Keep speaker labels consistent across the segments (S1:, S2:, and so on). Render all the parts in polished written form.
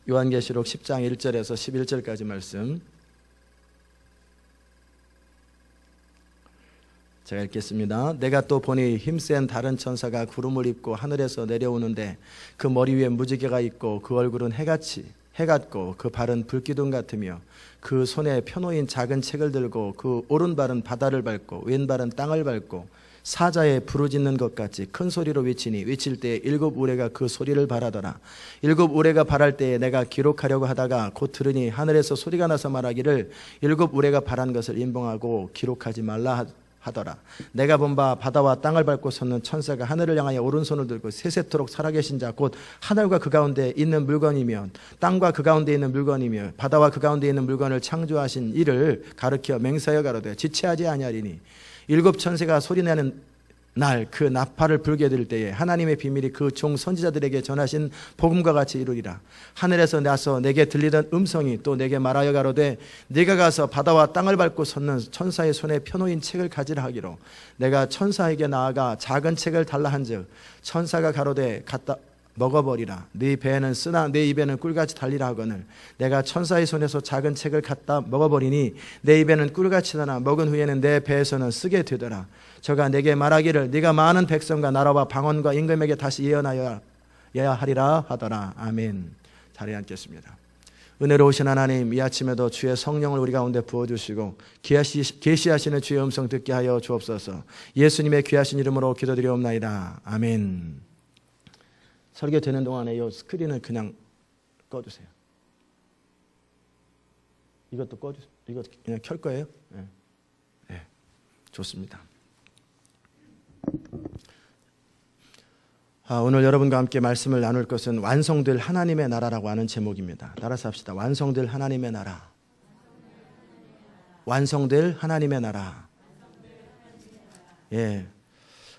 S1: 요한계시록 10장 1절에서 11절까지 말씀 제가 읽겠습니다. 내가 또 보니 힘센 다른 천사가 구름을 입고 하늘에서 내려오는데 그 머리 위에 무지개가 있고 그 얼굴은 해 같고 그 발은 불기둥 같으며 그 손에 펴놓인 작은 책을 들고 그 오른발은 바다를 밟고 왼발은 땅을 밟고 사자에 부르짖는 것 같이 큰 소리로 외치니 외칠 때에 일곱 우레가 그 소리를 발하더라. 일곱 우레가 발할 때에 내가 기록하려고 하다가 곧 들으니 하늘에서 소리가 나서 말하기를 일곱 우레가 발한 것을 인봉하고 기록하지 말라 하더라. 내가 본 바 바다와 땅을 밟고 섰는 천사가 하늘을 향하여 오른손을 들고 세세토록 살아계신 자 곧 하늘과 그 가운데 있는 물건이며 땅과 그 가운데 있는 물건이며 바다와 그 가운데 있는 물건을 창조하신 이를 가르켜 맹세하여 가로되 지체하지 아니하리니 일곱 천사가 소리내는 날 그 나팔을 불게 될 때에 하나님의 비밀이 그 종 선지자들에게 전하신 복음과 같이 이루리라. 하늘에서 나서 내게 들리던 음성이 또 내게 말하여 가로되 네가 가서 바다와 땅을 밟고 섰는 천사의 손에 펴놓인 책을 가지라 하기로 내가 천사에게 나아가 작은 책을 달라 한즉 천사가 가로되 갖다 먹어버리라. 네 배에는 쓰나 내 입에는 꿀같이 달리라 하거늘 내가 천사의 손에서 작은 책을 갖다 먹어버리니 내 입에는 꿀같이 나나 먹은 후에는 내 배에서는 쓰게 되더라. 저가 내게 말하기를 네가 많은 백성과 나라와 방언과 임금에게 다시 예언하여야 하리라 하더라. 아멘. 자리에 앉겠습니다. 은혜로우신 하나님, 이 아침에도 주의 성령을 우리 가운데 부어주시고 계시하시는 주의 음성 듣게 하여 주옵소서. 예수님의 귀하신 이름으로 기도드리옵나이다. 아멘. 설교되는 동안에 이 스크린을 그냥 꺼주세요. 이것도 꺼주세요. 이거 그냥 켤 거예요? 네. 네. 좋습니다. 오늘 여러분과 함께 말씀을 나눌 것은 완성될 하나님의 나라라고 하는 제목입니다. 따라서 합시다. 완성될 하나님의 나라. 완성될 하나님의 나라. 예.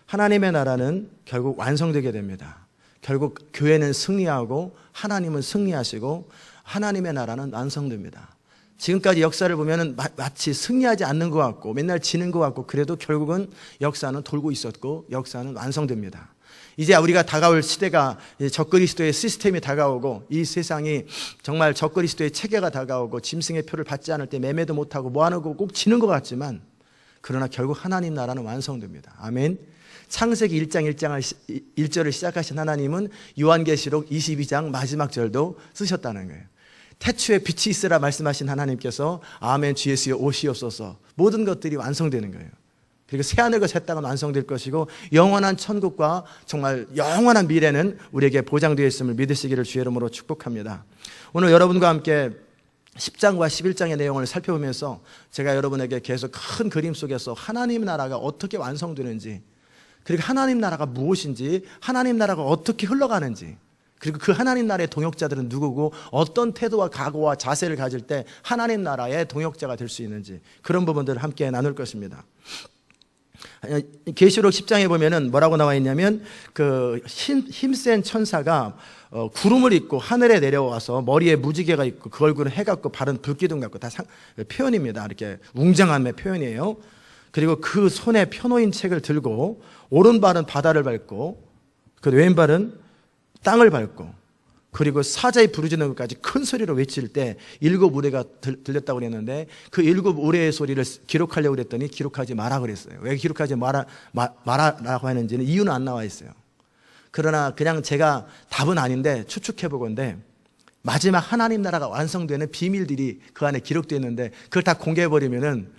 S1: 하나님의 나라는 결국 완성되게 됩니다. 결국 교회는 승리하고 하나님은 승리하시고 하나님의 나라는 완성됩니다. 지금까지 역사를 보면 마치 승리하지 않는 것 같고 맨날 지는 것 같고 그래도 결국은 역사는 돌고 있었고 역사는 완성됩니다. 이제 우리가 다가올 시대가 적그리스도의 시스템이 다가오고 이 세상이 정말 적그리스도의 체계가 다가오고 짐승의 표를 받지 않을 때 매매도 못하고 뭐하는 거 꼭 지는 것 같지만 그러나 결국 하나님 나라는 완성됩니다. 아멘. 창세기 1절을 시작하신 하나님은 요한계시록 22장 마지막 절도 쓰셨다는 거예요. 태초에 빛이 있으라 말씀하신 하나님께서 아멘 주 예수여 오시옵소서 모든 것들이 완성되는 거예요. 그리고 새하늘과 새 땅은 완성될 것이고 영원한 천국과 정말 영원한 미래는 우리에게 보장되어 있음을 믿으시기를 주의 이름으로 축복합니다. 오늘 여러분과 함께 10장과 11장의 내용을 살펴보면서 제가 여러분에게 계속 큰 그림 속에서 하나님 나라가 어떻게 완성되는지 그리고 하나님 나라가 무엇인지 하나님 나라가 어떻게 흘러가는지 그리고 그 하나님 나라의 동역자들은 누구고 어떤 태도와 각오와 자세를 가질 때 하나님 나라의 동역자가 될 수 있는지 그런 부분들을 함께 나눌 것입니다. 계시록 10장에 보면은 뭐라고 나와 있냐면 그 힘센 천사가 구름을 입고 하늘에 내려와서 머리에 무지개가 있고 그 얼굴은 해 같고 발은 불기둥 같고 다 표현입니다. 이렇게 웅장함의 표현이에요. 그리고 그 손에 펴놓인 책을 들고 오른발은 바다를 밟고 그 왼발은 땅을 밟고 그리고 사자의 부르짖는 것까지 큰 소리로 외칠 때 일곱 우레가 들렸다고 그랬는데 그 일곱 우레의 소리를 기록하려고 그랬더니 기록하지 마라 그랬어요. 왜 기록하지 마라라고 하는지는 이유는 안 나와 있어요. 그러나 그냥 제가 답은 아닌데 추측해 보건데 마지막 하나님 나라가 완성되는 비밀들이 그 안에 기록되어 있는데 그걸 다 공개해버리면은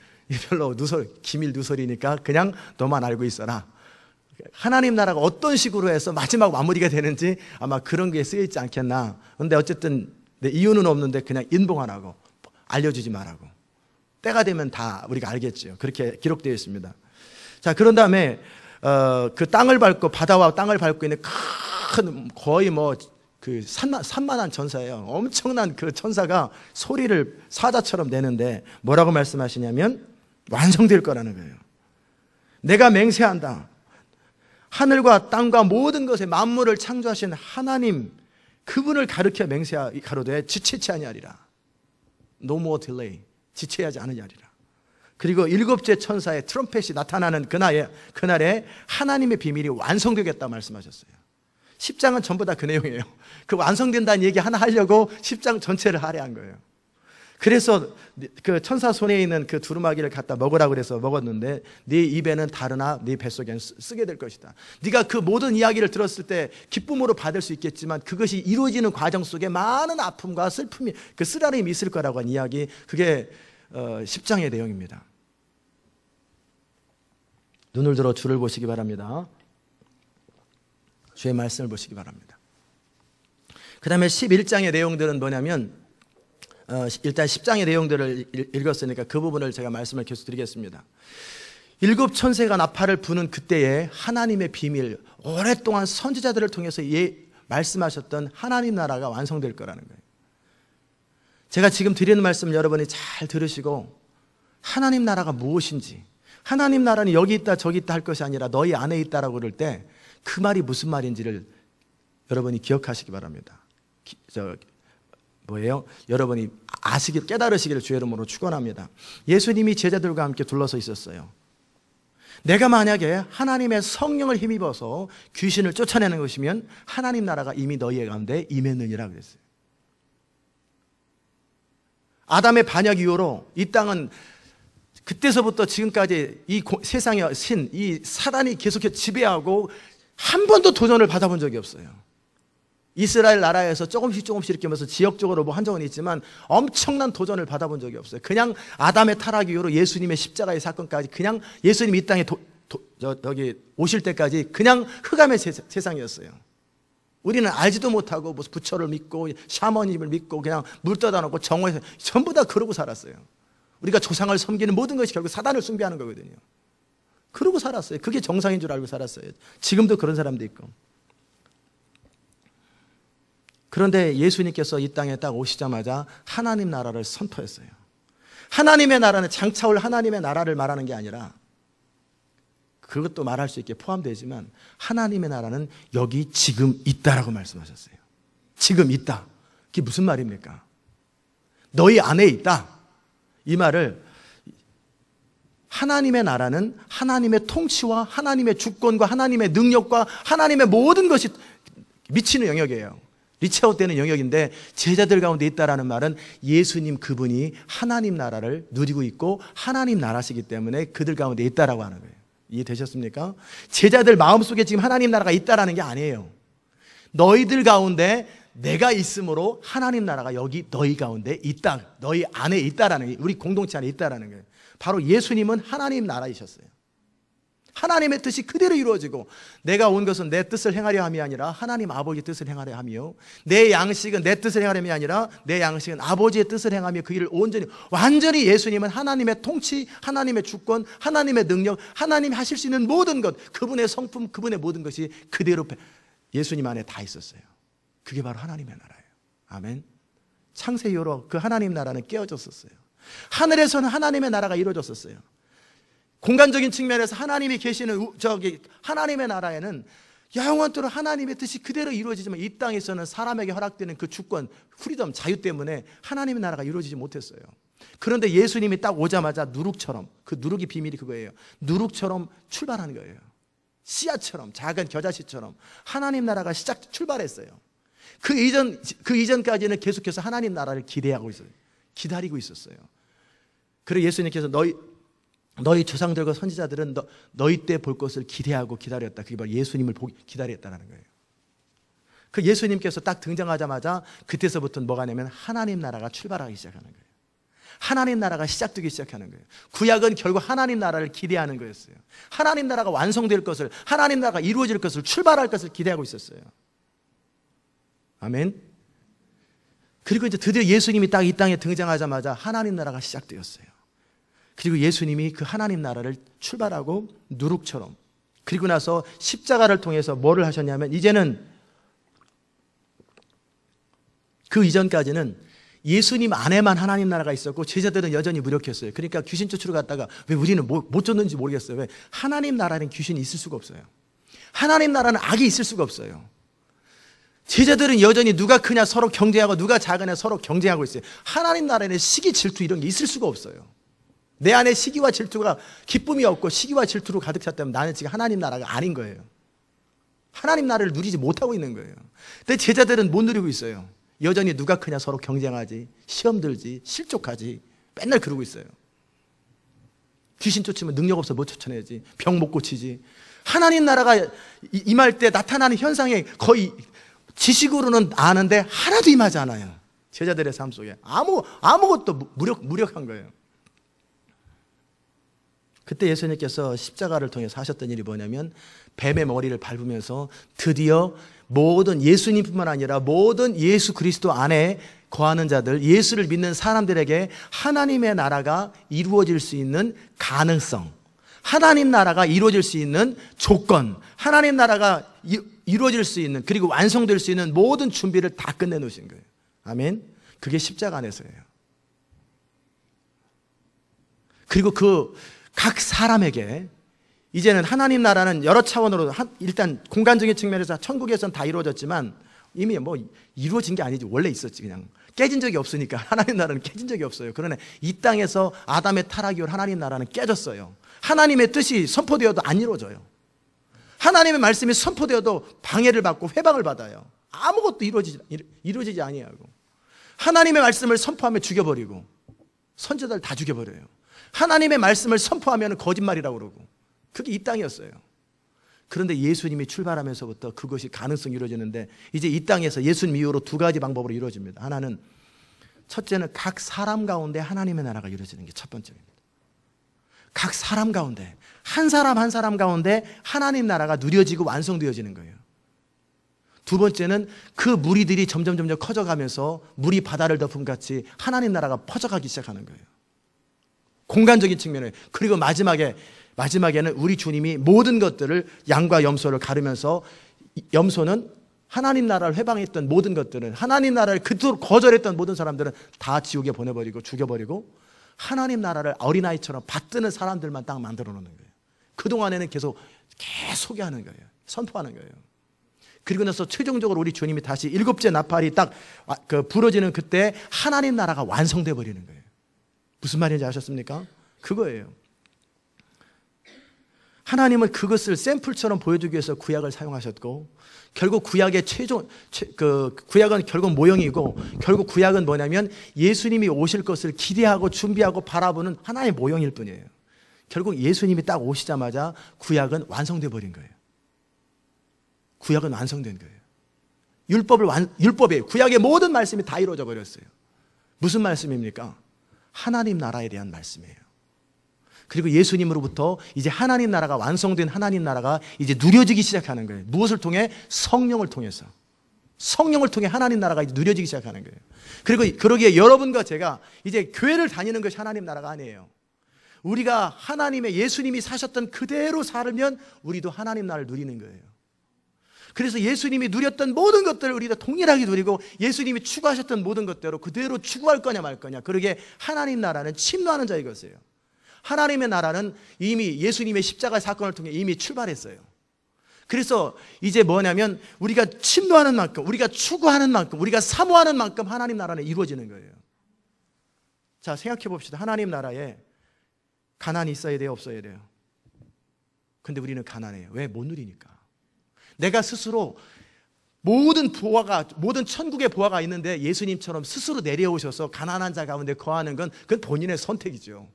S1: 별로 기밀 누설이니까 그냥 너만 알고 있어라. 하나님 나라가 어떤 식으로 해서 마지막 마무리가 되는지 아마 그런 게 쓰여 있지 않겠나. 그런데 어쨌든 이유는 없는데 그냥 인봉하라고 알려주지 말라고. 때가 되면 다 우리가 알겠죠. 그렇게 기록되어 있습니다. 자, 그런 다음에 그 땅을 밟고 바다와 땅을 밟고 있는 큰 거의 그 산만한 천사예요. 엄청난 그 천사가 소리를 사자처럼 내는데 뭐라고 말씀하시냐면 완성될 거라는 거예요. 내가 맹세한다. 하늘과 땅과 모든 것의 만물을 창조하신 하나님 그분을 가르쳐 가로되 지체치 아니하리라. No more delay. 지체하지 않으리라. 그리고 일곱째 천사의 트럼펫이 나타나는 그날에 하나님의 비밀이 완성되겠다 말씀하셨어요. 10장은 전부 다 그 내용이에요. 그 완성된다는 얘기 하나 하려고 10장 전체를 할애한 거예요. 그래서 그 천사 손에 있는 그 두루마기를 갖다 먹으라고 그래서 먹었는데 네 입에는 다르나 네 뱃속에는 쓰게 될 것이다. 네가 그 모든 이야기를 들었을 때 기쁨으로 받을 수 있겠지만 그것이 이루어지는 과정 속에 많은 아픔과 슬픔이 그 쓰라림이 있을 거라고 한 이야기, 그게 10장의 내용입니다. 눈을 들어 주를 보시기 바랍니다. 주의 말씀을 보시기 바랍니다. 그 다음에 11장의 내용들은 뭐냐면 일단 10장의 내용들을 읽었으니까 그 부분을 제가 말씀을 계속 드리겠습니다. 7 천새가 나팔을 부는 그때에 하나님의 비밀, 오랫동안 선지자들을 통해서 말씀하셨던 하나님 나라가 완성될 거라는 거예요. 제가 지금 드리는 말씀을 여러분이 잘 들으시고 하나님 나라가 무엇인지, 하나님 나라는 여기 있다 저기 있다 할 것이 아니라 너희 안에 있다라고 그럴 때 그 말이 무슨 말인지를 여러분이 기억하시기 바랍니다. 여러분이 깨달으시기를 주의 이름으로 축원합니다. 예수님이 제자들과 함께 둘러서 있었어요. 내가 만약에 하나님의 성령을 힘입어서 귀신을 쫓아내는 것이면 하나님 나라가 이미 너희 가운데 임했느니라 그랬어요. 아담의 반역 이후로 이 땅은 그때서부터 지금까지 이 세상의 신, 이 사단이 계속해서 지배하고 한 번도 도전을 받아본 적이 없어요. 이스라엘 나라에서 조금씩 이렇게 하면서 지역적으로 뭐 한 적은 있지만 엄청난 도전을 받아본 적이 없어요. 그냥 아담의 타락 이후로 예수님의 십자가의 사건까지 그냥 예수님이 이 땅에 여기 오실 때까지 그냥 흑암의 세상이었어요. 우리는 알지도 못하고 무슨 부처를 믿고 샤머니즘을 믿고 그냥 물 떠다 놓고 정오에서 전부 다 그러고 살았어요. 우리가 조상을 섬기는 모든 것이 결국 사단을 숭배하는 거거든요. 그러고 살았어요. 그게 정상인 줄 알고 살았어요. 지금도 그런 사람도 있고. 그런데 예수님께서 이 땅에 딱 오시자마자 하나님 나라를 선포했어요. 하나님의 나라는 장차올 하나님의 나라를 말하는 게 아니라, 그것도 말할 수 있게 포함되지만 하나님의 나라는 여기 지금 있다라고 말씀하셨어요. 지금 있다. 그게 무슨 말입니까? 너희 안에 있다. 이 말을 하나님의 나라는 하나님의 통치와 하나님의 주권과 하나님의 능력과 하나님의 모든 것이 미치는 영역이에요. 리치아웃되는 영역인데 제자들 가운데 있다라는 말은 예수님 그분이 하나님 나라를 누리고 있고 하나님 나라시기 때문에 그들 가운데 있다라고 하는 거예요. 이해되셨습니까? 제자들 마음속에 지금 하나님 나라가 있다라는 게 아니에요. 너희들 가운데 내가 있으므로 하나님 나라가 여기 너희 가운데 있다, 너희 안에 있다라는 게, 우리 공동체 안에 있다라는 거예요. 바로 예수님은 하나님 나라이셨어요. 하나님의 뜻이 그대로 이루어지고, 내가 온 것은 내 뜻을 행하려 함이 아니라 하나님 아버지 뜻을 행하려 함이요, 내 양식은 내 뜻을 행하려함이 아니라 내 양식은 아버지의 뜻을 행하며 그 일을 온전히, 완전히 예수님은 하나님의 통치, 하나님의 주권, 하나님의 능력, 하나님이 하실 수 있는 모든 것, 그분의 성품, 그분의 모든 것이 그대로 예수님 안에 다 있었어요. 그게 바로 하나님의 나라예요. 아멘. 창세 이후로 그 하나님 나라는 깨어졌었어요. 하늘에서는 하나님의 나라가 이루어졌었어요. 공간적인 측면에서 하나님이 계시는 하나님의 나라에는 영원토록 하나님의 뜻이 그대로 이루어지지만, 이 땅에서는 사람에게 허락되는 그 주권, 프리덤, 자유 때문에 하나님의 나라가 이루어지지 못했어요. 그런데 예수님이 딱 오자마자 누룩처럼, 그 누룩이 비밀이 그거예요. 누룩처럼 출발하는 거예요. 씨앗처럼, 작은 겨자씨처럼 하나님 나라가 출발했어요. 그 이전까지는 계속해서 하나님 나라를 기다리고 있었어요. 그리고 예수님께서 너희 조상들과 선지자들은 너희 때 볼 것을 기대하고 기다렸다. 그게 바로 예수님을 기다렸다는 거예요. 그 예수님께서 딱 등장하자마자 그때서부터는 뭐가 냐면 하나님 나라가 출발하기 시작하는 거예요. 하나님 나라가 시작되기 시작하는 거예요. 구약은 결국 하나님 나라를 기대하는 거였어요. 하나님 나라가 완성될 것을, 하나님 나라가 이루어질 것을, 출발할 것을 기대하고 있었어요. 아멘. 그리고 이제 드디어 예수님이 딱 이 땅에 등장하자마자 하나님 나라가 시작되었어요. 그리고 예수님이 그 하나님 나라를 출발하고 누룩처럼, 그리고 나서 십자가를 통해서 뭐를 하셨냐면, 이제는 그 이전까지는 예수님 안에만 하나님 나라가 있었고 제자들은 여전히 무력했어요. 그러니까 귀신 쫓으러 갔다가 왜 우리는 못 쫓는지 모르겠어요. 왜? 하나님 나라는 귀신이 있을 수가 없어요. 하나님 나라는 악이 있을 수가 없어요. 제자들은 여전히 누가 크냐 서로 경쟁하고 누가 작으냐 서로 경쟁하고 있어요. 하나님 나라에는 시기, 질투 이런 게 있을 수가 없어요. 내 안에 시기와 질투가, 기쁨이 없고 시기와 질투로 가득 찼다면 나는 지금 하나님 나라가 아닌 거예요. 하나님 나라를 누리지 못하고 있는 거예요. 근데 제자들은 못 누리고 있어요. 여전히 누가 크냐 서로 경쟁하지, 시험 들지, 실족하지, 맨날 그러고 있어요. 귀신 쫓으면 능력 없어 못 쫓아내지, 병 못 고치지. 하나님 나라가 임할 때 나타나는 현상에 거의 지식으로는 아는데 하나도 임하지 않아요. 제자들의 삶 속에 아무것도 무력한 거예요. 그때 예수님께서 십자가를 통해서 하셨던 일이 뭐냐면 뱀의 머리를 밟으면서 드디어 모든 예수님뿐만 아니라 모든 예수 그리스도 안에 거하는 자들, 예수를 믿는 사람들에게 하나님의 나라가 이루어질 수 있는 가능성, 하나님 나라가 이루어질 수 있는 조건, 하나님 나라가 이루어질 수 있는, 그리고 완성될 수 있는 모든 준비를 다 끝내놓으신 거예요. 아멘. 그게 십자가 안에서예요. 그리고 각 사람에게 이제는 하나님 나라는 여러 차원으로 일단 공간적인 측면에서 천국에서는 다 이루어졌지만 이미 뭐 이루어진 게 아니지, 원래 있었지. 그냥 깨진 적이 없으니까 하나님 나라는 깨진 적이 없어요. 그러나 이 땅에서 아담의 타락 이후로 하나님 나라는 깨졌어요. 하나님의 뜻이 선포되어도 안 이루어져요. 하나님의 말씀이 선포되어도 방해를 받고 회방을 받아요. 아무것도 이루어지지 아니하고, 하나님의 말씀을 선포하면 죽여버리고 선지자들 다 죽여버려요. 하나님의 말씀을 선포하면 거짓말이라고 그러고, 그게 이 땅이었어요. 그런데 예수님이 출발하면서부터 그것이 가능성이 이루어지는데, 이제 이 땅에서 예수님 이후로 두 가지 방법으로 이루어집니다. 하나는, 첫째는 각 사람 가운데 하나님의 나라가 이루어지는 게 첫 번째입니다. 각 사람 가운데, 한 사람 한 사람 가운데 하나님 나라가 누려지고 완성되어지는 거예요. 두 번째는 그 무리들이 점점 커져가면서 물이 바다를 덮은 같이 하나님 나라가 퍼져가기 시작하는 거예요. 공간적인 측면에. 그리고 마지막에는 우리 주님이 모든 것들을 양과 염소를 가르면서, 염소는 하나님 나라를 회방했던 모든 것들은, 하나님 나라를 그토록 거절했던 모든 사람들은 다 지옥에 보내버리고 죽여버리고 하나님 나라를 어린아이처럼 받드는 사람들만 딱 만들어 놓는 거예요. 그동안에는 계속 소개하는 거예요. 선포하는 거예요. 그리고 나서 최종적으로 우리 주님이 다시 일곱째 나팔이 딱 부러지는 그때 하나님 나라가 완성돼 버리는 거예요. 무슨 말인지 아셨습니까? 그거예요. 하나님은 그것을 샘플처럼 보여주기 위해서 구약을 사용하셨고, 결국 구약의 구약은 결국 모형이고, 결국 구약은 뭐냐면 예수님이 오실 것을 기대하고 준비하고 바라보는 하나의 모형일 뿐이에요. 결국 예수님이 딱 오시자마자 구약은 완성돼 버린 거예요. 구약은 완성된 거예요. 율법에 구약의 모든 말씀이 다 이루어져 버렸어요. 무슨 말씀입니까? 하나님 나라에 대한 말씀이에요. 그리고 예수님으로부터 이제 하나님 나라가 완성된 하나님 나라가 이제 누려지기 시작하는 거예요. 무엇을 통해? 성령을 통해서. 성령을 통해 하나님 나라가 이제 누려지기 시작하는 거예요. 그리고 그러기에 여러분과 제가 이제 교회를 다니는 것이 하나님 나라가 아니에요. 우리가 하나님의, 예수님이 사셨던 그대로 살면 우리도 하나님 나라를 누리는 거예요. 그래서 예수님이 누렸던 모든 것들을 우리가 동일하게 누리고, 예수님이 추구하셨던 모든 것대로 그대로 추구할 거냐 말 거냐. 그러게 하나님 나라는 침노하는 자의 것이에요. 하나님의 나라는 이미 예수님의 십자가 사건을 통해 이미 출발했어요. 그래서 이제 뭐냐면 우리가 침노하는 만큼, 우리가 추구하는 만큼, 우리가 사모하는 만큼 하나님 나라는 이루어지는 거예요. 자, 생각해 봅시다. 하나님 나라에 가난이 있어야 돼요, 없어야 돼요? 근데 우리는 가난해요. 왜? 못 누리니까. 내가 스스로 모든 천국의 보화가 있는데 예수님처럼 스스로 내려오셔서 가난한 자 가운데 거하는 건 그건 본인의 선택이죠.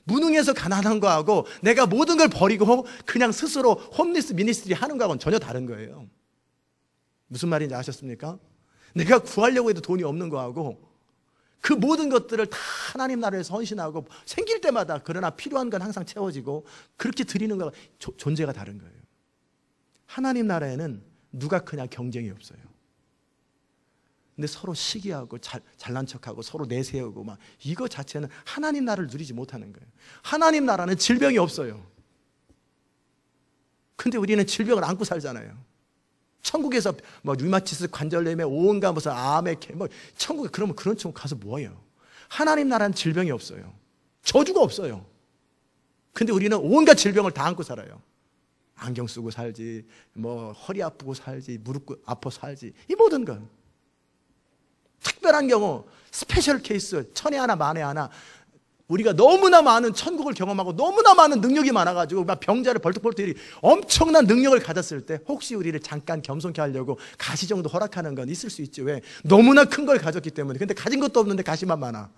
S1: 무능해서 가난한 거하고 내가 모든 걸 버리고 그냥 스스로 홈리스 미니스트리 하는 거하고는 전혀 다른 거예요. 무슨 말인지 아셨습니까? 내가 구하려고 해도 돈이 없는 거하고 그 모든 것들을 다 하나님 나라에 헌신하고 생길 때마다, 그러나 필요한 건 항상 채워지고 그렇게 드리는 거가 존재가 다른 거예요. 하나님 나라에는 누가 크냐 경쟁이 없어요. 근데 서로 시기하고 잘난 척하고 서로 내세우고 막 이거 자체는 하나님 나라를 누리지 못하는 거예요. 하나님 나라는 질병이 없어요. 근데 우리는 질병을 안고 살잖아요. 천국에서 뭐 류마티스 관절염에 온갖 무슨 암에 뭐 천국에, 그러면 그런 천국 가서 뭐예요? 하나님 나라는 질병이 없어요. 저주가 없어요. 근데 우리는 온갖 질병을 다 안고 살아요. 안경 쓰고 살지, 뭐 허리 아프고 살지, 무릎 아파 살지, 이 모든 건 특별한 경우, 스페셜 케이스, 천에 하나 만에 하나, 우리가 너무나 많은 천국을 경험하고 너무나 많은 능력이 많아가지고 막 병자를 벌떡벌떡 엄청난 능력을 가졌을 때 혹시 우리를 잠깐 겸손케 하려고 가시 정도 허락하는 건 있을 수 있지. 왜? 너무나 큰 걸 가졌기 때문에. 근데 가진 것도 없는데 가시만 많아.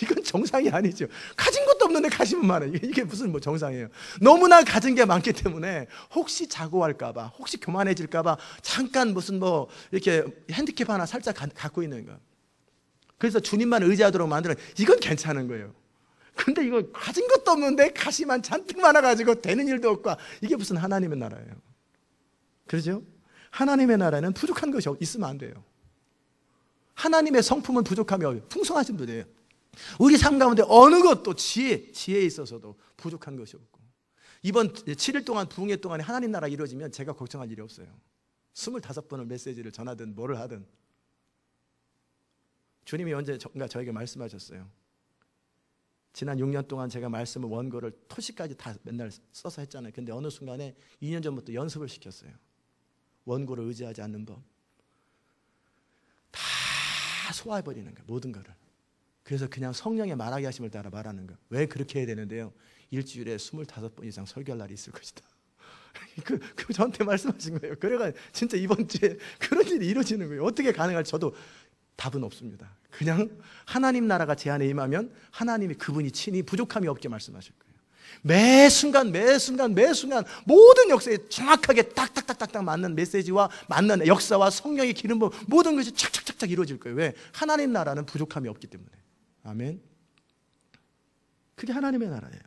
S1: 이건 정상이 아니죠. 가진 것도 없는데 가시만 많아. 이게 무슨 뭐 정상이에요. 너무나 가진 게 많기 때문에 혹시 자고할까봐, 혹시 교만해질까봐 잠깐 무슨 뭐 이렇게 핸디캡 하나 살짝 갖고 있는 거. 그래서 주님만 의지하도록 만드는, 이건 괜찮은 거예요. 근데 이거 가진 것도 없는데 가시만 잔뜩 많아가지고 되는 일도 없고, 이게 무슨 하나님의 나라예요. 그렇죠? 하나님의 나라는 부족한 것이 있으면 안 돼요. 하나님의 성품은 부족함이 없어요. 풍성하신 분이에요. 우리 삶 가운데 어느 것도 지혜에 있어서도 부족한 것이 없고, 이번 7일 동안 부흥회 동안에 하나님 나라 이루어지면 제가 걱정할 일이 없어요. 25번을 메시지를 전하든 뭐를 하든. 주님이 언젠가 저에게 말씀하셨어요. 지난 6년 동안 제가 말씀을 원고를 토시까지 다 맨날 써서 했잖아요. 근데 어느 순간에 2년 전부터 연습을 시켰어요. 원고를 의지하지 않는 법. 다 소화해버리는 거예요. 모든 거를. 그래서 그냥 성령의 말하게 하심을 따라 말하는 거예요. 왜 그렇게 해야 되는데요? 일주일에 25번 이상 설교할 날이 있을 것이다. 그 저한테 말씀하신 거예요. 그래가 진짜 이번 주에 그런 일이 이루어지는 거예요. 어떻게 가능할지 저도 답은 없습니다. 그냥 하나님 나라가 제 안에 임하면 하나님이 그분이 친히 부족함이 없게 말씀하실 거예요. 매 순간 모든 역사에 정확하게 딱딱딱딱 맞는 메시지와 맞는 역사와 성령의 기름 부음 모든 것이 착착착착 이루어질 거예요. 왜? 하나님 나라는 부족함이 없기 때문에. 아멘. 그게 하나님의 나라예요.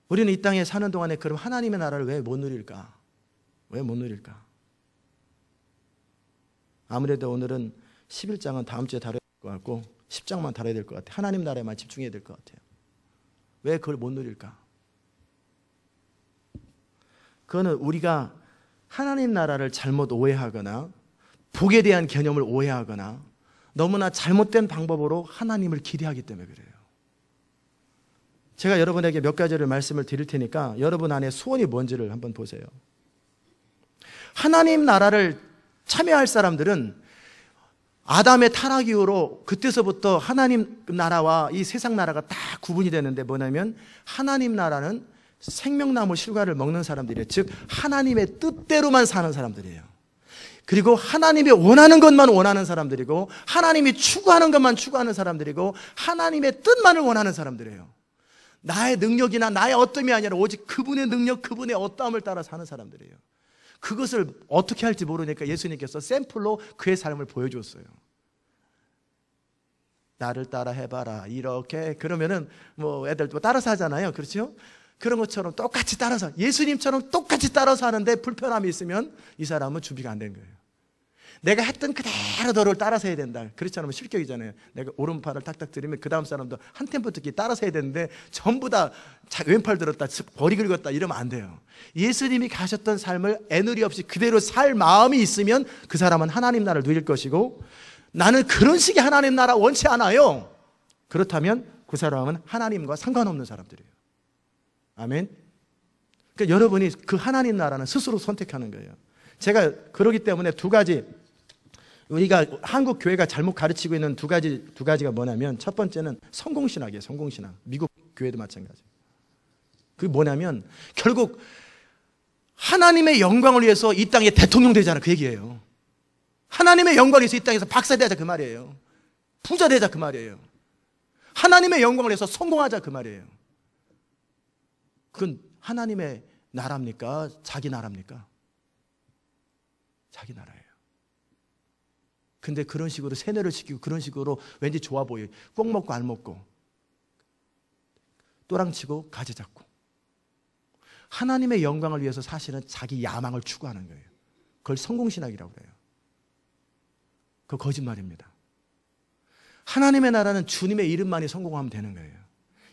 S1: 우리는 이 땅에 사는 동안에 그럼 하나님의 나라를 왜 못 누릴까? 왜 못 누릴까? 아무래도 오늘은 11장은 다음 주에 다뤄야 될 것 같고 10장만 다뤄야 될 것 같아요. 하나님 나라에만 집중해야 될 것 같아요. 왜 그걸 못 누릴까? 그거는 우리가 하나님 나라를 잘못 오해하거나 복에 대한 개념을 오해하거나 너무나 잘못된 방법으로 하나님을 기대하기 때문에 그래요. 제가 여러분에게 몇 가지를 말씀을 드릴 테니까 여러분 안에 소원이 뭔지를 한번 보세요. 하나님 나라를 참여할 사람들은 아담의 타락 이후로 그때서부터 하나님 나라와 이 세상 나라가 다 구분이 되는데 뭐냐면 하나님 나라는 생명나무 실과를 먹는 사람들이에요. 즉 하나님의 뜻대로만 사는 사람들이에요. 그리고 하나님이 원하는 것만 원하는 사람들이고 하나님이 추구하는 것만 추구하는 사람들이고 하나님의 뜻만을 원하는 사람들이에요. 나의 능력이나 나의 어떠함이 아니라 오직 그분의 능력, 그분의 어떠함을 따라 사는 사람들이에요. 그것을 어떻게 할지 모르니까 예수님께서 샘플로 그의 삶을 보여줬어요. 나를 따라 해봐라 이렇게 그러면은 뭐 애들 뭐 따라서 하잖아요. 그렇죠? 그런 것처럼 똑같이 따라서 예수님처럼 똑같이 따라서 하는데 불편함이 있으면 이 사람은 준비가 안 된 거예요. 내가 했던 그대로 너를 따라서 해야 된다. 그렇지 않으면 실격이잖아요. 내가 오른팔을 탁탁 들이면 그 다음 사람도 한 템포 듣기 따라서 해야 되는데 전부 다 왼팔 들었다 버리 긁었다 이러면 안 돼요. 예수님이 가셨던 삶을 애누리 없이 그대로 살 마음이 있으면 그 사람은 하나님 나라를 누릴 것이고 나는 그런 식의 하나님 나라 원치 않아요. 그렇다면 그 사람은 하나님과 상관없는 사람들이에요. 아멘. 그러니까 여러분이 그 하나님 나라는 스스로 선택하는 거예요. 제가 그러기 때문에 두 가지 우리가 한국 교회가 잘못 가르치고 있는 두 가지가 뭐냐면 첫 번째는 성공신학이에요. 성공신학. 미국 교회도 마찬가지. 그게 뭐냐면 결국 하나님의 영광을 위해서 이 땅에 대통령 되잖아 그 얘기예요. 하나님의 영광을 위해서 이 땅에서 박사 되자 그 말이에요. 부자 되자 그 말이에요. 하나님의 영광을 위해서 성공하자 그 말이에요. 그건 하나님의 나라입니까? 자기 나라입니까? 자기 나라예요. 근데 그런 식으로 세뇌를 시키고 그런 식으로 왠지 좋아 보여요. 꼭 먹고 안 먹고 또랑치고 가지 잡고 하나님의 영광을 위해서 사실은 자기 야망을 추구하는 거예요. 그걸 성공신학이라고 그래요. 그거 거짓말입니다. 하나님의 나라는 주님의 이름만이 성공하면 되는 거예요.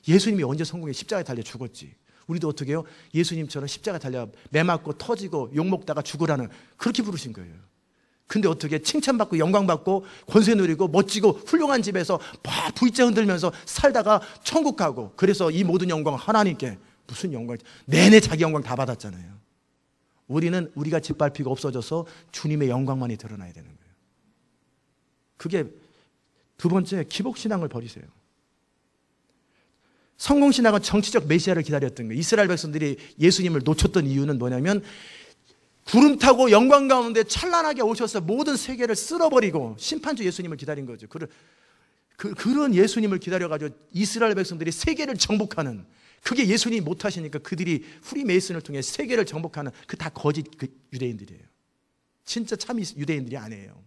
S1: 예수님이 언제 성공해? 십자가에 달려 죽었지. 우리도 어떻게 해요? 예수님처럼 십자가 달려 매 맞고 터지고 욕먹다가 죽으라는 그렇게 부르신 거예요. 근데 어떻게 칭찬받고 영광받고 권세 누리고 멋지고 훌륭한 집에서 V자 흔들면서 살다가 천국 가고 그래서 이 모든 영광 하나님께 무슨 영광 내내 자기 영광 다 받았잖아요. 우리는 우리가 짓밟히고 없어져서 주님의 영광만이 드러나야 되는 거예요. 그게 두 번째, 기복신앙을 버리세요. 성공신앙은 정치적 메시아를 기다렸던 거예요. 이스라엘 백성들이 예수님을 놓쳤던 이유는 뭐냐면 구름 타고 영광 가운데 찬란하게 오셔서 모든 세계를 쓸어버리고 심판주 예수님을 기다린 거죠. 그런 예수님을 기다려가지고 이스라엘 백성들이 세계를 정복하는, 그게 예수님이 못하시니까 그들이 프리메이슨을 통해 세계를 정복하는 그 다 거짓 유대인들이에요. 진짜 참 유대인들이 아니에요.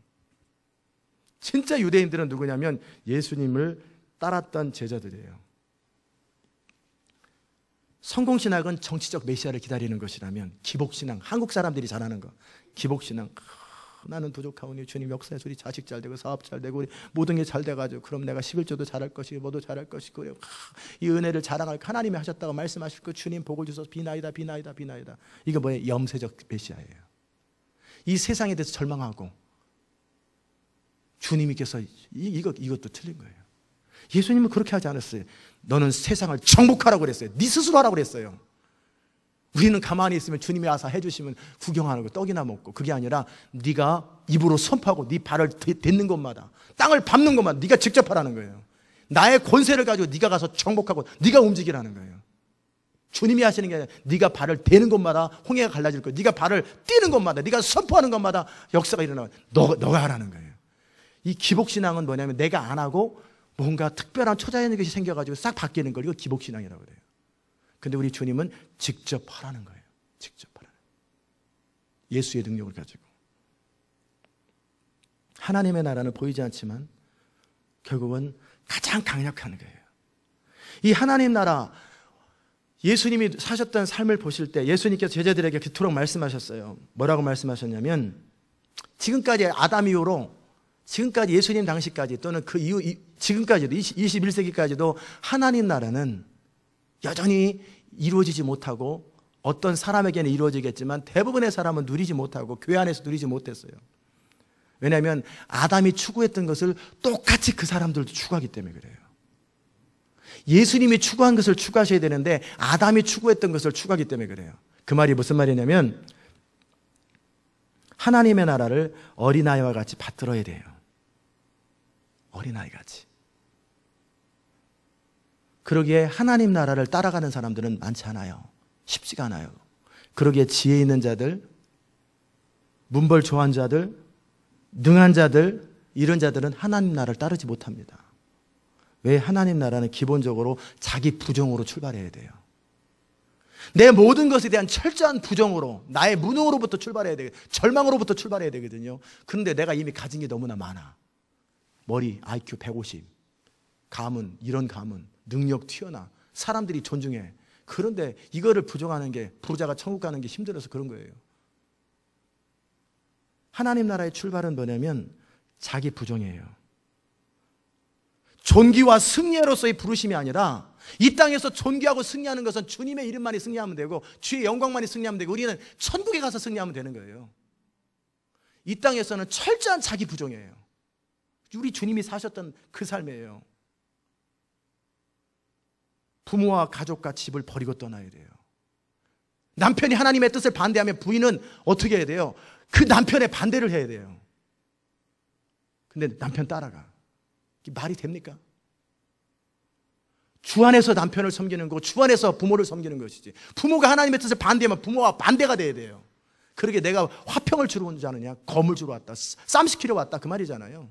S1: 진짜 유대인들은 누구냐면 예수님을 따랐던 제자들이에요. 성공신학은 정치적 메시아를 기다리는 것이라면, 기복신앙, 한국 사람들이 잘하는 거, 기복신앙, 나는 부족하오니 주님 역사에서 우리 자식 잘 되고 사업 잘 되고 우리 모든 게 잘 돼가지고 그럼 내가 11조도 잘할 것이고 뭐도 잘할 것이고 이 은혜를 자랑할 하나님이 하셨다고 말씀하실 거, 주님 복을 주셔서 비나이다 비나이다 비나이다. 이거 뭐예요? 염세적 메시아예요. 이 세상에 대해서 절망하고 주님께서 이것도 틀린 거예요. 예수님은 그렇게 하지 않았어요. 너는 세상을 정복하라고 그랬어요. 네 스스로 하라고 그랬어요. 우리는 가만히 있으면 주님이 와서 해주시면 구경하는 거, 떡이나 먹고, 그게 아니라 네가 입으로 선포하고 네 발을 딛는 곳마다, 땅을 밟는 곳마다 네가 직접 하라는 거예요. 나의 권세를 가지고 네가 가서 정복하고 네가 움직이라는 거예요. 주님이 하시는 게 아니라 네가 발을 대는 곳마다 홍해가 갈라질 거예요. 네가 발을 띄는 곳마다, 네가 선포하는 곳마다 역사가 일어나요. 너가 하라는 거예요. 이 기복신앙은 뭐냐면 내가 안 하고 뭔가 특별한 초자연의 것이 생겨가지고 싹 바뀌는 걸, 이거 기복신앙이라고 그래요. 근데 우리 주님은 직접 하라는 거예요. 직접 하라는 거예요. 예수의 능력을 가지고. 하나님의 나라는 보이지 않지만 결국은 가장 강력한 거예요. 이 하나님 나라, 예수님이 사셨던 삶을 보실 때 예수님께서 제자들에게 그토록 말씀하셨어요. 뭐라고 말씀하셨냐면, 지금까지 아담 이후로, 지금까지 예수님 당시까지 또는 그 이후 지금까지도 21세기까지도 하나님 나라는 여전히 이루어지지 못하고, 어떤 사람에게는 이루어지겠지만 대부분의 사람은 누리지 못하고 교회 안에서 누리지 못했어요. 왜냐하면 아담이 추구했던 것을 똑같이 그 사람들도 추구하기 때문에 그래요. 예수님이 추구한 것을 추구하셔야 되는데 아담이 추구했던 것을 추구하기 때문에 그래요. 그 말이 무슨 말이냐면, 하나님의 나라를 어린아이와 같이 받들어야 돼요. 어린아이 같이. 그러기에 하나님 나라를 따라가는 사람들은 많지 않아요. 쉽지가 않아요. 그러기에 지혜 있는 자들, 문벌 좋아하는 자들, 능한 자들, 이런 자들은 하나님 나라를 따르지 못합니다. 왜? 하나님 나라는 기본적으로 자기 부정으로 출발해야 돼요. 내 모든 것에 대한 철저한 부정으로, 나의 무능으로부터 출발해야 되고 절망으로부터 출발해야 되거든요. 그런데 내가 이미 가진 게 너무나 많아. 머리, IQ 150, 가문, 이런 가문, 능력 튀어나, 사람들이 존중해. 그런데 이거를 부정하는 게, 부자가 천국 가는 게 힘들어서 그런 거예요. 하나님 나라의 출발은 뭐냐면 자기 부정이에요. 존귀와 승리로서의 부르심이 아니라, 이 땅에서 존귀하고 승리하는 것은 주님의 이름만이 승리하면 되고 주의 영광만이 승리하면 되고, 우리는 천국에 가서 승리하면 되는 거예요. 이 땅에서는 철저한 자기 부정이에요. 우리 주님이 사셨던 그 삶이에요. 부모와 가족과 집을 버리고 떠나야 돼요. 남편이 하나님의 뜻을 반대하면 부인은 어떻게 해야 돼요? 그 남편의 반대를 해야 돼요. 근데 남편 따라가. 이게 말이 됩니까? 주 안에서 남편을 섬기는 거고 주 안에서 부모를 섬기는 것이지, 부모가 하나님의 뜻을 반대하면 부모와 반대가 돼야 돼요. 그러게 내가 화평을 주러 온 줄 아느냐? 검을 주러 왔다, 싸움 시키러 왔다, 그 말이잖아요.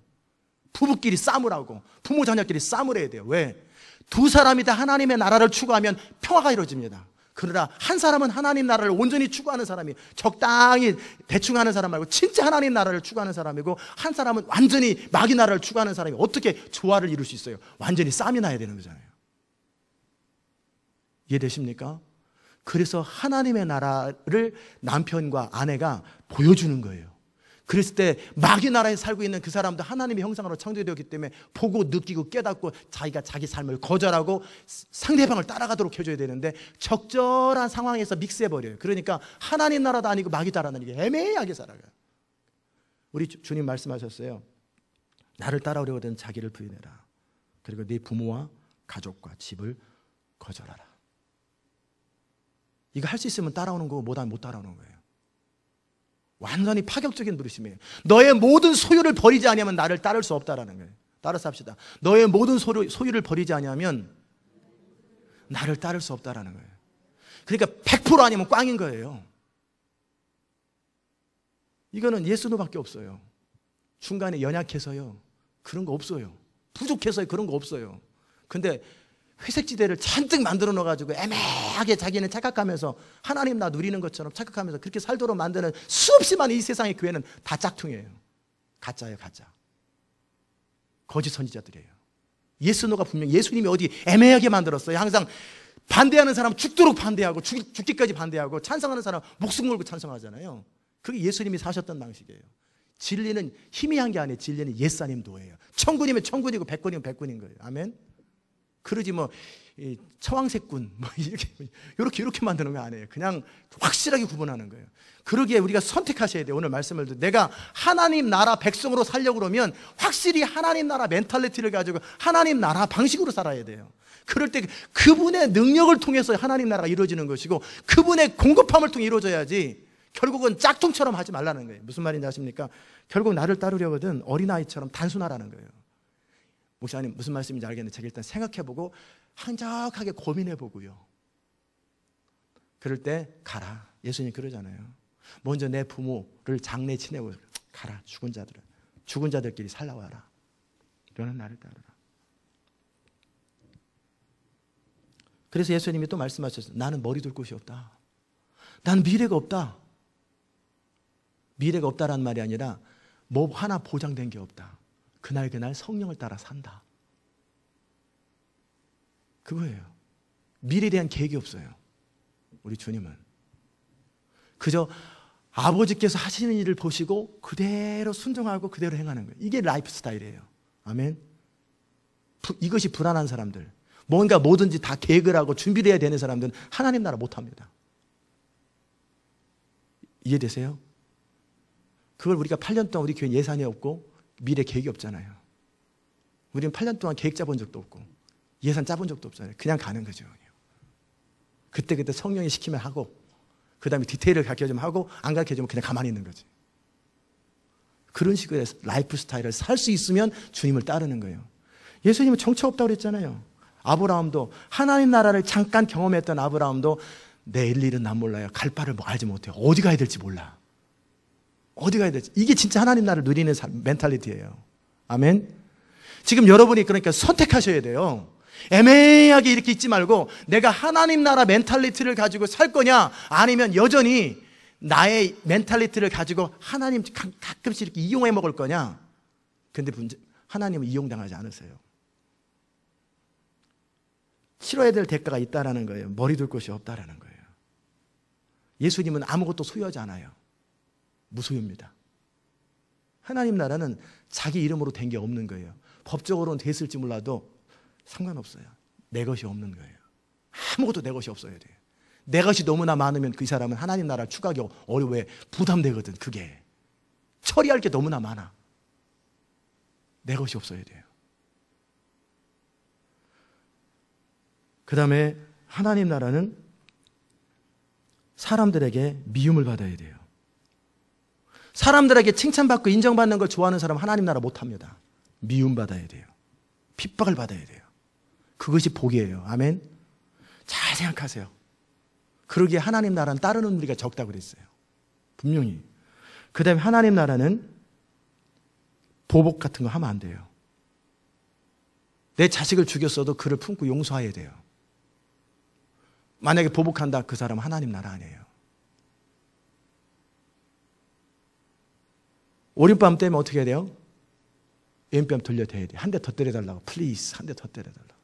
S1: 부부끼리 싸움을 하고 부모 자녀끼리 싸움을 해야 돼요. 왜? 두 사람이 다 하나님의 나라를 추구하면 평화가 이루어집니다. 그러나 한 사람은 하나님 나라를 온전히 추구하는 사람이, 적당히 대충 하는 사람 말고 진짜 하나님 나라를 추구하는 사람이고, 한 사람은 완전히 마귀 나라를 추구하는 사람이 어떻게 조화를 이룰 수 있어요? 완전히 싸움이 나야 되는 거잖아요. 이해되십니까? 그래서 하나님의 나라를 남편과 아내가 보여주는 거예요. 그랬을 때 마귀 나라에 살고 있는 그 사람도 하나님의 형상으로 창조되었기 때문에 보고 느끼고 깨닫고 자기가 자기 삶을 거절하고 상대방을 따라가도록 해줘야 되는데, 적절한 상황에서 믹스해버려요. 그러니까 하나님 나라도 아니고 마귀 나라는 이게 애매하게 살아가요. 우리 주님 말씀하셨어요. 나를 따라오려거든 자기를 부인해라. 그리고 네 부모와 가족과 집을 거절하라. 이거 할 수 있으면 따라오는 거고 못하면 못 따라오는 거예요. 완전히 파격적인 부르심이에요. 너의 모든 소유를 버리지 않으면 나를 따를 수 없다라는 거예요. 따라서 합시다. 너의 모든 소유를 버리지 아니하면 나를 따를 수 없다라는 거예요. 그러니까 100% 아니면 꽝인 거예요. 이거는 예스노밖에 없어요. 중간에 연약해서요, 그런 거 없어요. 부족해서요, 그런 거 없어요. 근데 회색지대를 잔뜩 만들어 놓아가지고 애매하게 자기는 착각하면서 하나님 나 누리는 것처럼 착각하면서 그렇게 살도록 만드는 수없이 많은 이 세상의 교회는 다 짝퉁이에요. 가짜예요, 가짜. 거짓 선지자들이에요. 예스노가 분명 예수님이 어디 애매하게 만들었어요. 항상 반대하는 사람 죽도록 반대하고 죽기까지 반대하고 찬성하는 사람 목숨 걸고 찬성하잖아요. 그게 예수님이 사셨던 방식이에요. 진리는 희미한 게 아니에요. 진리는 예사님 도예요. 천군이면 천군이고 백군이면 백군인 거예요. 아멘. 그러지 뭐 처왕색군 뭐 이렇게 만드는 거 아니에요. 그냥 확실하게 구분하는 거예요. 그러기에 우리가 선택하셔야 돼요. 오늘 말씀을 듣고 내가 하나님 나라 백성으로 살려고 그러면 확실히 하나님 나라 멘탈리티를 가지고 하나님 나라 방식으로 살아야 돼요. 그럴 때 그분의 능력을 통해서 하나님 나라가 이루어지는 것이고 그분의 공급함을 통해 이루어져야지 결국은 짝퉁처럼 하지 말라는 거예요. 무슨 말인지 아십니까? 결국 나를 따르려거든 어린아이처럼 단순하라는 거예요. 목사님 무슨 말씀인지 알겠는데 제가 일단 생각해보고 한적하게 고민해보고요. 그럴 때 가라. 예수님 그러잖아요. 먼저 내 부모를 장례 치내고 가라. 죽은 자들끼리 살라와라. 너는 나를 따르라. 그래서 예수님이 또 말씀하셨어요. 나는 머리 둘 곳이 없다. 나는 미래가 없다. 미래가 없다라는 말이 아니라 뭐 하나 보장된 게 없다. 그날 성령을 따라 산다. 그거예요. 미래에 대한 계획이 없어요. 우리 주님은 그저 아버지께서 하시는 일을 보시고 그대로 순종하고 그대로 행하는 거예요. 이게 라이프 스타일이에요. 아멘. 이것이 불안한 사람들, 뭔가 뭐든지 다 계획을 하고 준비를 해야 되는 사람들은 하나님 나라 못합니다. 이해되세요? 그걸 우리가 8년 동안 우리 교회 예산이 없고 미래 계획이 없잖아요. 우리는 8년 동안 계획 짜본 적도 없고 예산 짜본 적도 없잖아요. 그냥 가는 거죠. 그때 성령이 시키면 하고 그 다음에 디테일을 가르쳐주면 하고 안 가르쳐주면 그냥 가만히 있는 거지. 그런 식으로 라이프 스타일을 살 수 있으면 주님을 따르는 거예요. 예수님은 정처 없다고 그랬잖아요. 아브라함도 하나님 나라를 잠깐 경험했던 아브라함도 내일 일은 난 몰라요. 갈 바를 알지 못해요. 어디 가야 될지 몰라. 어디 가야 될지. 이게 진짜 하나님 나라를 누리는 멘탈리티예요. 아멘. 지금 여러분이 그러니까 선택하셔야 돼요. 애매하게 이렇게 있지 말고 내가 하나님 나라 멘탈리티를 가지고 살 거냐, 아니면 여전히 나의 멘탈리티를 가지고 하나님 가끔씩 이렇게 이용해 먹을 거냐. 근데 하나님은 이용당하지 않으세요. 치러야 될 대가가 있다라는 거예요. 머리 둘 곳이 없다라는 거예요. 예수님은 아무것도 소유하지 않아요. 무소유입니다. 하나님 나라는 자기 이름으로 된 게 없는 거예요. 법적으로는 됐을지 몰라도 상관없어요. 내 것이 없는 거예요. 아무것도 내 것이 없어야 돼요. 내 것이 너무나 많으면 그 사람은 하나님 나라를 추구하기 어려워해. 부담되거든. 그게 처리할 게 너무나 많아. 내 것이 없어야 돼요. 그 다음에 하나님 나라는 사람들에게 미움을 받아야 돼요. 사람들에게 칭찬받고 인정받는 걸 좋아하는 사람은 하나님 나라 못합니다. 미움받아야 돼요. 핍박을 받아야 돼요. 그것이 복이에요. 아멘. 잘 생각하세요. 그러기에 하나님 나라는 따르는 우리가 적다고 그랬어요. 분명히. 그 다음에 하나님 나라는 보복 같은 거 하면 안 돼요. 내 자식을 죽였어도 그를 품고 용서해야 돼요. 만약에 보복한다, 그 사람은 하나님 나라 아니에요. 오른뺨 때문에 어떻게 해야 돼요? 왼뺨 돌려대야 돼요. 한 대 더 때려달라고. 플리즈. 한 대 더 때려달라고.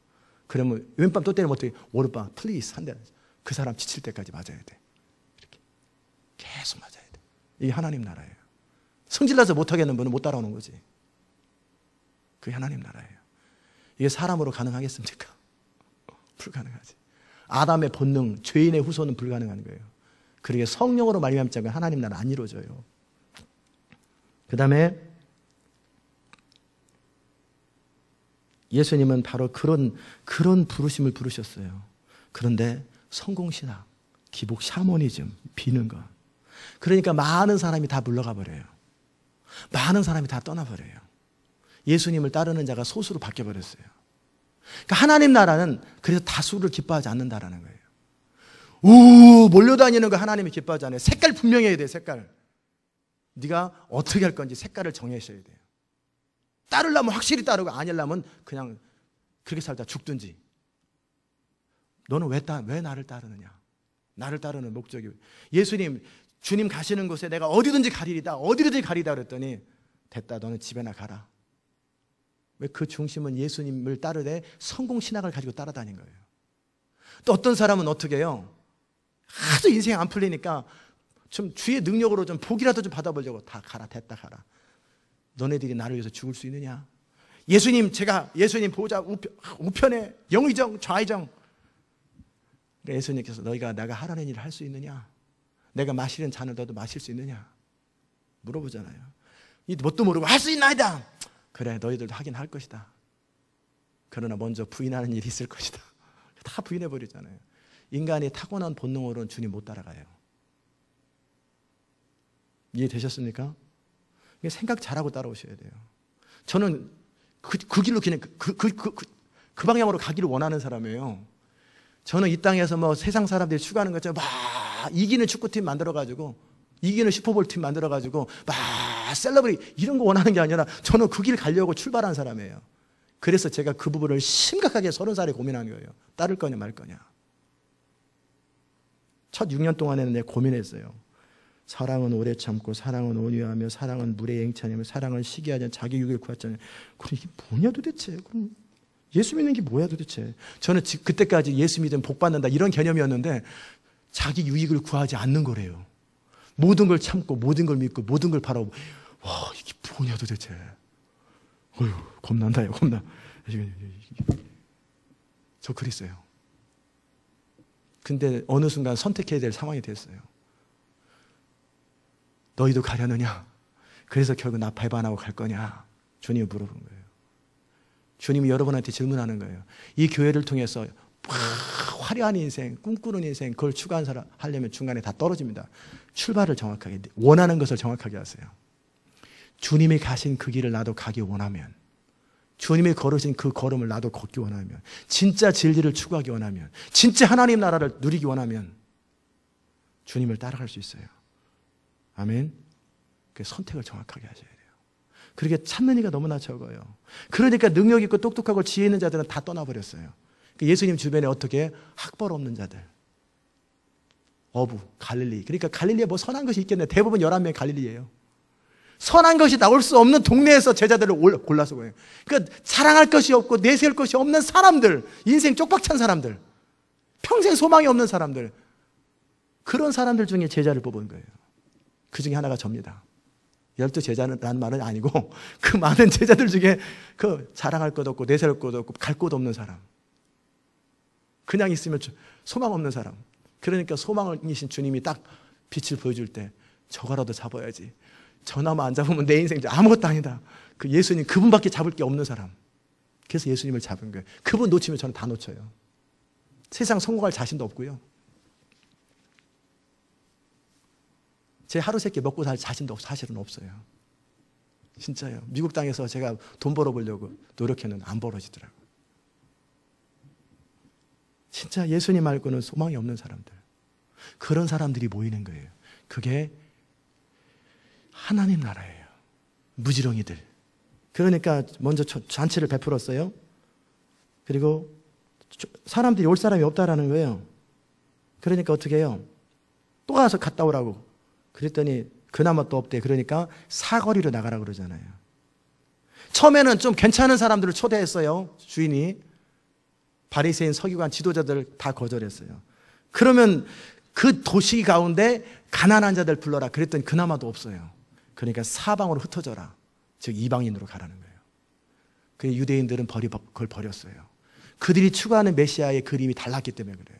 S1: 그러면 왼뺨 또 때리면 어떻게 해요? 오른뺨 플리즈. 한 대. 그 사람 지칠 때까지 맞아야 돼. 이렇게 계속 맞아야 돼. 이게 하나님 나라예요. 성질나서 못하겠는 분은 못 따라오는 거지. 그게 하나님 나라예요. 이게 사람으로 가능하겠습니까? 불가능하지. 아담의 본능, 죄인의 후손은 불가능한 거예요. 그러게 성령으로 말미암지 않으면 하나님 나라 안 이루어져요. 그 다음에 예수님은 바로 그런 부르심을 부르셨어요. 그런데 성공신학, 기복 샤머니즘, 비는 것. 그러니까 많은 사람이 다 물러가 버려요. 많은 사람이 다 떠나버려요. 예수님을 따르는 자가 소수로 바뀌어버렸어요. 그러니까 하나님 나라는 그래서 다수를 기뻐하지 않는다라는 거예요. 몰려다니는 거 하나님이 기뻐하지 않아요. 색깔 분명해야 돼요. 색깔. 네가 어떻게 할 건지 색깔을 정하셔야 돼요. 따르려면 확실히 따르고 아니려면 그냥 그렇게 살다 죽든지. 너는 왜 나를 따르느냐? 나를 따르는 목적이 예수님 주님 가시는 곳에 내가 어디든지 가리다 그랬더니 됐다, 너는 집에나 가라. 왜? 그 중심은 예수님을 따르되 성공신학을 가지고 따라다닌 거예요. 또 어떤 사람은 어떻게 해요? 하도 인생 안 풀리니까 좀 주의 능력으로 좀 복이라도 좀 받아보려고. 다 가라, 됐다, 가라. 너네들이 나를 위해서 죽을 수 있느냐? 제가 예수님 보호자 우편에 영의정 좌의정. 예수님께서 너희가 내가 하라는 일을 할 수 있느냐? 내가 마시는 잔을 너도 마실 수 있느냐? 물어보잖아요. 이 뭣도 모르고 할 수 있나이다. 그래, 너희들도 하긴 할 것이다. 그러나 먼저 부인하는 일이 있을 것이다. 다 부인해버리잖아요. 인간이 타고난 본능으로는 주님 못 따라가요. 이해되셨습니까? 생각 잘하고 따라오셔야 돼요. 저는 그 길로 그냥 그 방향으로 가기를 원하는 사람이에요. 저는 이 땅에서 뭐 세상 사람들이 추구하는 것처럼 막 이기는 축구팀 만들어가지고, 이기는 슈퍼볼 팀 만들어가지고 막 셀러브리 이런 거 원하는 게 아니라 저는 그 길 가려고 출발한 사람이에요. 그래서 제가 그 부분을 심각하게 30살에 고민한 거예요. 따를 거냐 말 거냐. 첫 6년 동안에는 내가 고민했어요. 사랑은 오래 참고, 사랑은 온유하며, 사랑은 물에 앵차니며, 사랑은 시기하지 않고 자기 유익을 구하지 않으며. 그럼 이게 뭐냐 도대체? 그럼 예수 믿는 게 뭐야 도대체? 저는 그때까지 예수 믿으면 복 받는다 이런 개념이었는데 자기 유익을 구하지 않는 거래요. 모든 걸 참고, 모든 걸 믿고, 모든 걸 바라보고. 와, 이게 뭐냐 도대체? 어휴, 겁난다요, 겁나. 저 그랬어요. 근데 어느 순간 선택해야 될 상황이 됐어요. 너희도 가려느냐? 그래서 결국 나 배반하고 갈 거냐? 주님이 물어본 거예요. 주님이 여러분한테 질문하는 거예요. 이 교회를 통해서 화려한 인생, 꿈꾸는 인생, 그걸 추구하는 사람 하려면 중간에 다 떨어집니다. 출발을 정확하게, 원하는 것을 정확하게 하세요. 주님이 가신 그 길을 나도 가기 원하면, 주님이 걸으신 그 걸음을 나도 걷기 원하면, 진짜 진리를 추구하기 원하면, 진짜 하나님 나라를 누리기 원하면 주님을 따라갈 수 있어요. 아멘. 그 선택을 정확하게 하셔야 돼요. 그렇게 찾는 이가 너무나 적어요. 그러니까 능력 있고 똑똑하고 지혜 있는 자들은 다 떠나버렸어요. 예수님 주변에 어떻게 학벌 없는 자들, 어부, 갈릴리. 그러니까 갈릴리에 뭐 선한 것이 있겠네. 대부분 11명이 갈릴리예요. 선한 것이 나올 수 없는 동네에서 제자들을 골라서 거예요. 그러니까 자랑할 것이 없고 내세울 것이 없는 사람들, 인생 쪽박찬 사람들, 평생 소망이 없는 사람들, 그런 사람들 중에 제자를 뽑은 거예요. 그 중에 하나가 접니다. 12제자라는 말은 아니고 그 많은 제자들 중에 그 자랑할 것 없고 내세울 것 없고 갈 곳 없는 사람, 그냥 있으면 소망 없는 사람. 그러니까 소망이신 주님이 딱 빛을 보여줄 때 저거라도 잡아야지. 저 나무 안 잡으면 내 인생 아무것도 아니다. 그 예수님 그분밖에 잡을 게 없는 사람. 그래서 예수님을 잡은 거예요. 그분 놓치면 저는 다 놓쳐요. 세상 성공할 자신도 없고요. 제 하루 세끼 먹고 살 자신도 사실은 없어요. 진짜요. 미국 땅에서 제가 돈 벌어보려고 노력했는데 안 벌어지더라고요. 진짜 예수님 말고는 소망이 없는 사람들, 그런 사람들이 모이는 거예요. 그게 하나님 나라예요. 무지렁이들. 그러니까 먼저 잔치를 베풀었어요. 그리고 사람들이 올 사람이 없다라는 거예요. 그러니까 어떻게 해요? 또 가서 갔다 오라고. 그랬더니 그나마 또 없대. 그러니까 사거리로 나가라 그러잖아요. 처음에는 좀 괜찮은 사람들을 초대했어요. 주인이. 바리새인, 서기관, 지도자들 다 거절했어요. 그러면 그 도시 가운데 가난한 자들 불러라. 그랬더니 그나마도 없어요. 그러니까 사방으로 흩어져라. 즉 이방인으로 가라는 거예요. 그 유대인들은 그걸 버렸어요. 그들이 추구하는 메시아의 그림이 달랐기 때문에 그래요.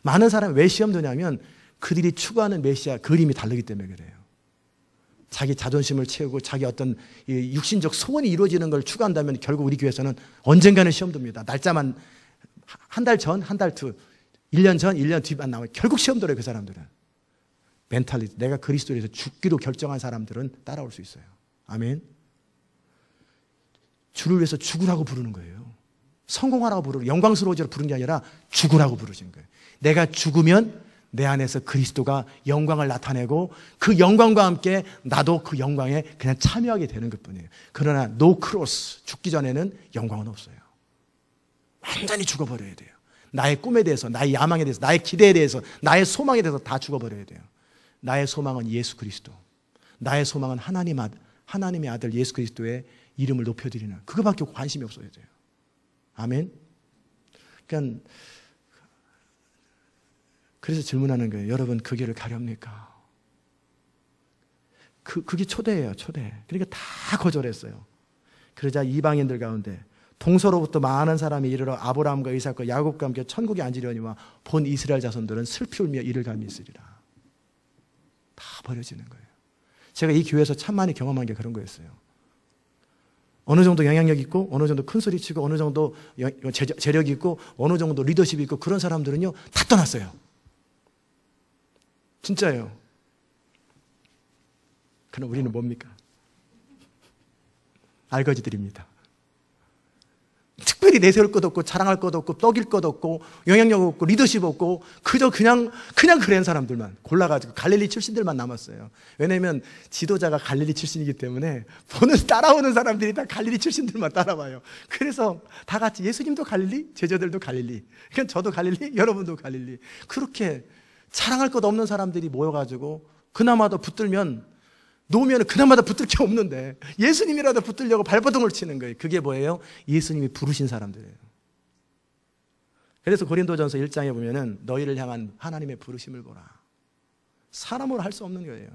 S1: 많은 사람이 왜 시험 드냐면 그들이 추구하는 메시아 그림이 다르기 때문에 그래요. 자기 자존심을 채우고 자기 어떤 육신적 소원이 이루어지는 걸 추구한다면 결국 우리 교회에서는 언젠가는 시험 듭니다. 날짜만 한 달 전, 한 달 뒤, 1년 전, 1년 뒤만 나오면 결국 시험 들어요. 그 사람들은. 멘탈리티, 내가 그리스도에서 죽기로 결정한 사람들은 따라올 수 있어요. 아멘. 주를 위해서 죽으라고 부르는 거예요. 성공하라고 부르고 영광스러워지라고 부르는 게 아니라 죽으라고 부르신 거예요. 내가 죽으면 내 안에서 그리스도가 영광을 나타내고 그 영광과 함께 나도 그 영광에 그냥 참여하게 되는 것뿐이에요. 그러나 노 크로스, 죽기 전에는 영광은 없어요. 완전히 죽어버려야 돼요. 나의 꿈에 대해서, 나의 야망에 대해서, 나의 기대에 대해서, 나의 소망에 대해서 다 죽어버려야 돼요. 나의 소망은 예수 그리스도, 나의 소망은 하나님의 아들 예수 그리스도의 이름을 높여드리는, 그거밖에 관심이 없어야 돼요. 아멘. 그러니까 그래서 질문하는 거예요. 여러분 그 길을 가렵니까? 그게 초대예요. 초대. 그러니까 다 거절했어요. 그러자 이방인들 가운데 동서로부터 많은 사람이 이르러 아브라함과 이삭과 야곱과 함께 천국에 앉으려니와 본 이스라엘 자손들은 슬피 울며 이를 감히 있으리라. 다 버려지는 거예요. 제가 이 교회에서 참 많이 경험한 게 그런 거였어요. 어느 정도 영향력 있고, 어느 정도 큰 소리 치고, 어느 정도 재력이 있고, 어느 정도 리더십이 있고, 그런 사람들은요 다 떠났어요. 진짜예요. 그럼 우리는 뭡니까? 알거지들입니다. 특별히 내세울 것 없고, 자랑할 것 없고, 떡일 것 없고, 영향력 없고, 리더십 없고, 그저 그냥 그런 사람들만 골라가지고 갈릴리 출신들만 남았어요. 왜냐하면 지도자가 갈릴리 출신이기 때문에 따라오는 사람들이 다 갈릴리 출신들만 따라와요. 그래서 다 같이 예수님도 갈릴리, 제자들도 갈릴리, 그냥 저도 갈릴리, 여러분도 갈릴리. 그렇게 자랑할 것 없는 사람들이 모여가지고 그나마도 붙들면, 놓으면 그나마도 붙들 게 없는데 예수님이라도 붙들려고 발버둥을 치는 거예요. 그게 뭐예요? 예수님이 부르신 사람들이에요. 그래서 고린도전서 1장에 보면은 너희를 향한 하나님의 부르심을 보라. 사람으로 할 수 없는 거예요.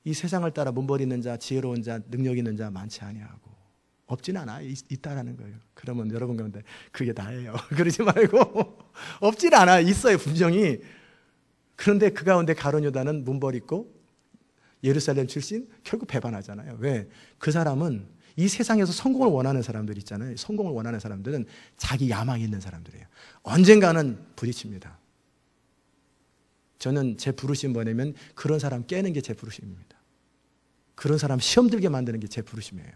S1: 이 세상을 따라 문벌 있는 자, 지혜로운 자, 능력 있는 자 많지 아니하고 없진 않아. 있다라는 거예요. 그러면 여러분 가운데 그게 나예요. 그러지 말고 없진 않아. 있어요, 분명히. 그런데 그 가운데 가룟 유다는 문벌 있고 예루살렘 출신, 결국 배반하잖아요. 왜? 그 사람은 이 세상에서 성공을 원하는 사람들 있잖아요. 성공을 원하는 사람들은 자기 야망이 있는 사람들이에요. 언젠가는 부딪힙니다. 저는 제 부르심 뭐냐면 그런 사람 깨는 게 제 부르심입니다. 그런 사람 시험 들게 만드는 게 제 부르심이에요.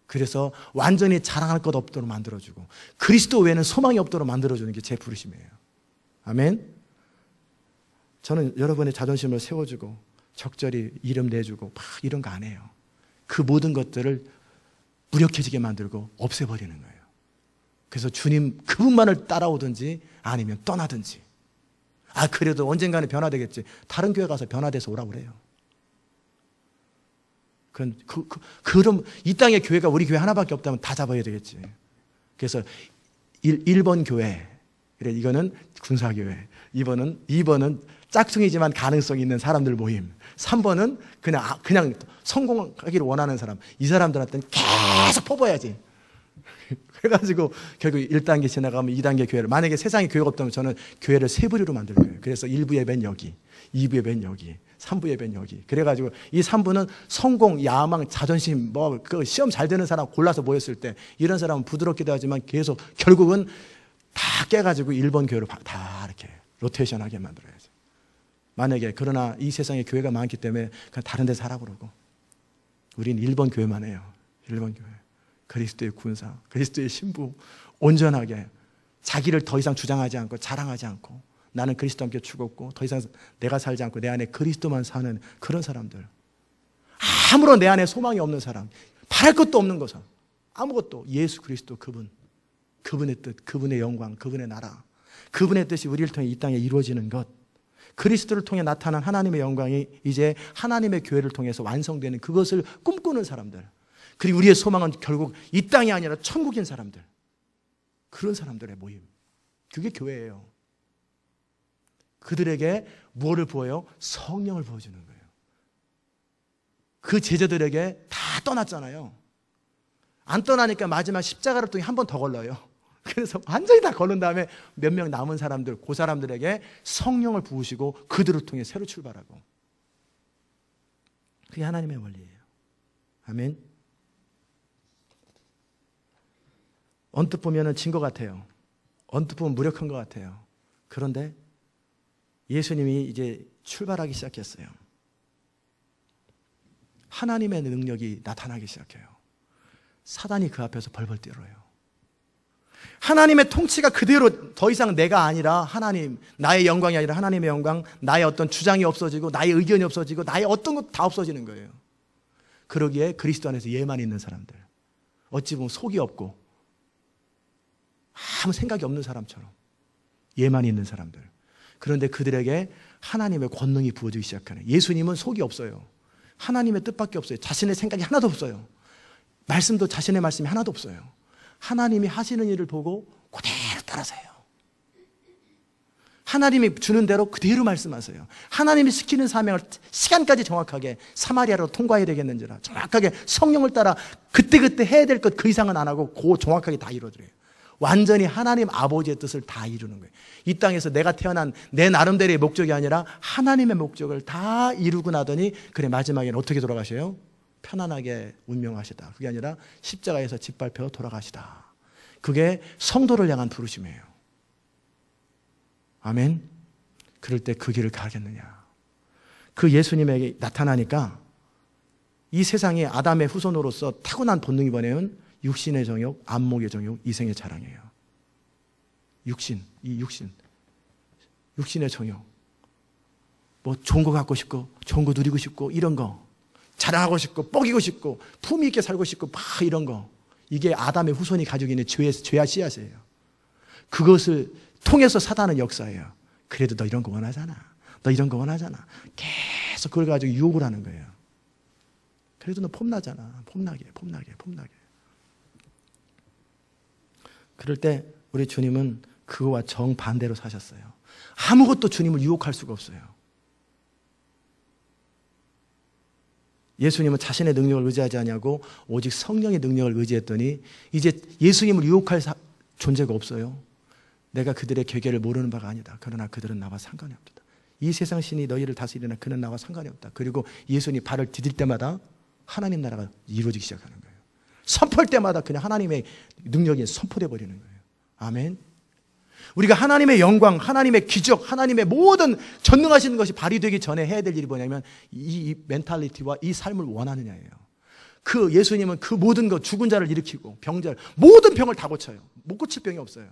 S1: 그래서 완전히 자랑할 것 없도록 만들어주고 그리스도 외에는 소망이 없도록 만들어주는 게 제 부르심이에요. 아멘? 저는 여러분의 자존심을 세워주고 적절히 이름 내주고 막 이런 거 안 해요. 그 모든 것들을 무력해지게 만들고 없애버리는 거예요. 그래서 주님 그분만을 따라오든지 아니면 떠나든지, 그래도 언젠가는 변화되겠지, 다른 교회 가서 변화돼서 오라고 그래요. 그럼 이 땅에 교회가 우리 교회 하나밖에 없다면 다 잡아야 되겠지. 그래서 1번 교회, 그래, 이거는 군사교회, 2번은 짝퉁이지만 가능성이 있는 사람들 모임, 3번은 그냥 성공하기를 원하는 사람, 이 사람들한테는 계속 퍼부어야지. 그래가지고 결국 1단계 지나가면 2단계 교회를, 만약에 세상에 교회가 없다면 저는 교회를 세 부류로 만들 거예요. 그래서 1부 예배는 여기, 2부 예배는 여기, 3부 예배는 여기. 그래가지고 이 3부는 성공, 야망, 자존심, 그 시험 잘 되는 사람 골라서 모였을 때 이런 사람은 부드럽기도 하지만 계속 결국은 다 깨가지고 1번 교회로 다 이렇게 로테이션하게 만들어야죠. 만약에 그러나 이 세상에 교회가 많기 때문에 그냥 다른 데 살아 그러고 우리는 1번 교회만 해요. 1번 교회. 그리스도의 군사, 그리스도의 신부, 온전하게 자기를 더 이상 주장하지 않고 자랑하지 않고 나는 그리스도와 함께 죽었고 더 이상 내가 살지 않고 내 안에 그리스도만 사는 그런 사람들, 아무런 내 안에 소망이 없는 사람, 바랄 것도 없는 것은 아무것도, 예수 그리스도 그분의 뜻, 그분의 영광, 그분의 나라, 그분의 뜻이 우리를 통해 이 땅에 이루어지는 것, 그리스도를 통해 나타난 하나님의 영광이 이제 하나님의 교회를 통해서 완성되는 그것을 꿈꾸는 사람들, 그리고 우리의 소망은 결국 이 땅이 아니라 천국인 사람들, 그런 사람들의 모임, 그게 교회예요. 그들에게 무엇을 부어요? 성령을 부어주는 거예요. 그 제자들에게 다 떠났잖아요. 안 떠나니까 마지막 십자가를 통해 한 번 더 걸러요. 그래서 완전히 다 걸른 다음에 몇 명 남은 사람들, 그 사람들에게 성령을 부으시고 그들을 통해 새로 출발하고, 그게 하나님의 원리예요. 아멘. 언뜻 보면 진 것 같아요. 언뜻 보면 무력한 것 같아요. 그런데 예수님이 이제 출발하기 시작했어요. 하나님의 능력이 나타나기 시작해요. 사단이 그 앞에서 벌벌 떨어요. 하나님의 통치가 그대로 더 이상 내가 아니라 하나님, 나의 영광이 아니라 하나님의 영광, 나의 어떤 주장이 없어지고 나의 의견이 없어지고 나의 어떤 것 다 없어지는 거예요. 그러기에 그리스도 안에서 예만 있는 사람들, 어찌 보면 속이 없고 아무 생각이 없는 사람처럼 예만 있는 사람들, 그런데 그들에게 하나님의 권능이 부어지기 시작하는, 예수님은 속이 없어요. 하나님의 뜻밖에 없어요. 자신의 생각이 하나도 없어요. 말씀도 자신의 말씀이 하나도 없어요. 하나님이 하시는 일을 보고 그대로 따라서요. 하나님이 주는 대로 그대로 말씀하세요. 하나님이 시키는 사명을 시간까지 정확하게 사마리아로 통과해야 되겠는지라 정확하게 성령을 따라 그때그때 해야 될 것 그 이상은 안 하고 그 정확하게 다 이루어드려요. 완전히 하나님 아버지의 뜻을 다 이루는 거예요. 이 땅에서 내가 태어난 내 나름대로의 목적이 아니라 하나님의 목적을 다 이루고 나더니 그래 마지막에는 어떻게 돌아가셔요? 편안하게 운명하시다. 그게 아니라 십자가에서 짓밟혀 돌아가시다. 그게 성도를 향한 부르심이에요. 아멘. 그럴 때 그 길을 가겠느냐. 그 예수님에게 나타나니까 이 세상에 아담의 후손으로서 타고난 본능이 뭐냐면 육신의 정욕, 안목의 정욕, 이생의 자랑이에요. 육신의 정욕. 뭐 좋은 거 갖고 싶고 좋은 거 누리고 싶고 이런 거 자랑하고 싶고 뻐기고 싶고 품위 있게 살고 싶고 막 이런 거, 이게 아담의 후손이 가지고 있는 죄와 씨앗이에요. 그것을 통해서 사단은 역사예요. 그래도 너 이런 거 원하잖아. 너 이런 거 원하잖아. 계속 그걸 가지고 유혹을 하는 거예요. 그래도 너 폼나잖아. 폼나게. 그럴 때 우리 주님은 그거와 정반대로 사셨어요. 아무것도 주님을 유혹할 수가 없어요. 예수님은 자신의 능력을 의지하지 않냐고 오직 성령의 능력을 의지했더니 이제 예수님을 유혹할 존재가 없어요. 내가 그들의 계계를 모르는 바가 아니다. 그러나 그들은 나와 상관이 없다. 이 세상 신이 너희를 다스리나 그는 나와 상관이 없다. 그리고 예수님이 발을 디딜 때마다 하나님 나라가 이루어지기 시작하는 거예요. 선포할 때마다 그냥 하나님의 능력이 선포돼 버리는 거예요. 아멘. 우리가 하나님의 영광, 하나님의 기적, 하나님의 모든 전능하신 것이 발휘되기 전에 해야 될 일이 뭐냐면 이 멘탈리티와 이 삶을 원하느냐예요. 그 예수님은 그 모든 것, 죽은 자를 일으키고 병자를, 모든 병을 다 고쳐요. 못 고칠 병이 없어요.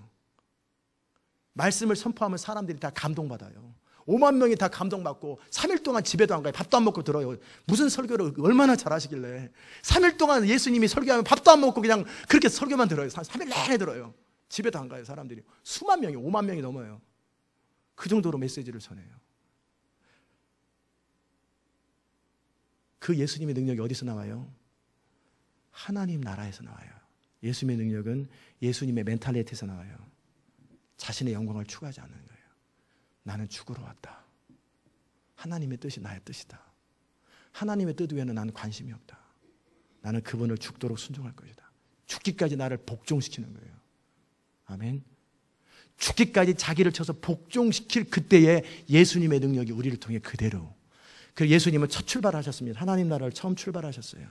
S1: 말씀을 선포하면 사람들이 다 감동받아요. 5만 명이 다 감동받고 3일 동안 집에도 안 가요. 밥도 안 먹고 들어요. 무슨 설교를 얼마나 잘하시길래 3일 동안 예수님이 설교하면 밥도 안 먹고 그냥 그렇게 설교만 들어요. 3일 내내 들어요. 집에도 안 가요. 사람들이 수만 명이, 5만 명이 넘어요. 그 정도로 메시지를 전해요. 그 예수님의 능력이 어디서 나와요? 하나님 나라에서 나와요. 예수님의 능력은 예수님의 멘탈리티에서 나와요. 자신의 영광을 추구하지 않는 거예요. 나는 죽으러 왔다. 하나님의 뜻이 나의 뜻이다. 하나님의 뜻 외에는 나는 관심이 없다. 나는 그분을 죽도록 순종할 것이다. 죽기까지 나를 복종시키는 거예요. 아멘. 죽기까지 자기를 쳐서 복종시킬 그때에 예수님의 능력이 우리를 통해 그대로. 그래서 예수님은 첫 출발하셨습니다. 하나님 나라를 처음 출발하셨어요.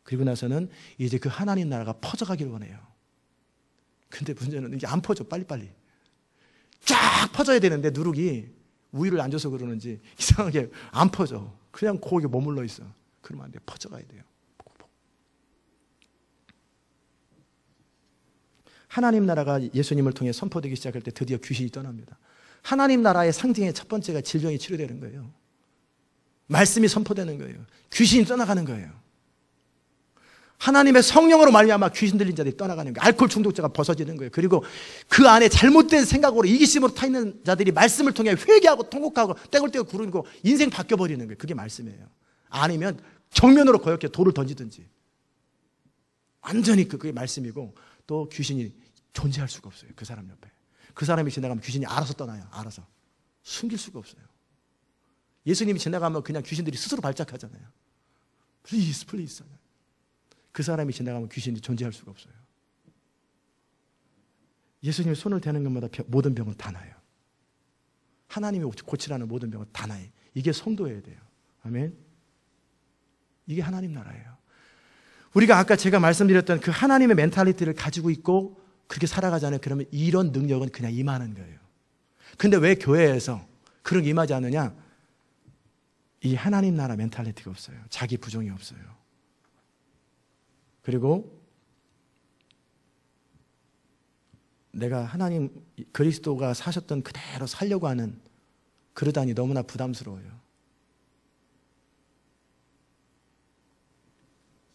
S1: 그리고 나서는 이제 그 하나님 나라가 퍼져가기를 원해요. 근데 문제는 이게 안 퍼져. 빨리빨리 쫙 퍼져야 되는데 누룩이 우위를 안 줘서 그러는지 이상하게 안 퍼져. 그냥 거기에 머물러 있어. 그러면 안 돼. 퍼져가야 돼요. 하나님 나라가 예수님을 통해 선포되기 시작할 때 드디어 귀신이 떠납니다. 하나님 나라의 상징의 첫 번째가 질병이 치료되는 거예요. 말씀이 선포되는 거예요. 귀신이 떠나가는 거예요. 하나님의 성령으로 말미암아 귀신 들린 자들이 떠나가는 거예요. 알코올 중독자가 벗어지는 거예요. 그리고 그 안에 잘못된 생각으로 이기심으로 타 있는 자들이 말씀을 통해 회개하고 통곡하고 떼굴떼굴 구르고 인생 바뀌어버리는 거예요. 그게 말씀이에요. 아니면 정면으로 거역해 돌을 던지든지. 완전히 그게 말씀이고, 또 귀신이 존재할 수가 없어요. 그 사람 옆에. 그 사람이 지나가면 귀신이 알아서 떠나요. 알아서. 숨길 수가 없어요. 예수님이 지나가면 그냥 귀신들이 스스로 발작하잖아요. Please, please. 그 사람이 지나가면 귀신이 존재할 수가 없어요. 예수님이 손을 대는 것마다 모든 병은 다 나요. 하나님이 고치라는 모든 병은 다 나요. 이게 성도여야 돼요. 아멘. 이게 하나님 나라예요. 우리가 아까 제가 말씀드렸던 그 하나님의 멘탈리티를 가지고 있고 그렇게 살아가잖아요. 그러면 이런 능력은 그냥 임하는 거예요. 근데 왜 교회에서 그런 게 임하지 않느냐? 이 하나님 나라 멘탈리티가 없어요. 자기 부정이 없어요. 그리고 내가 하나님 그리스도가 사셨던 그대로 살려고 하는 그러다니 너무나 부담스러워요.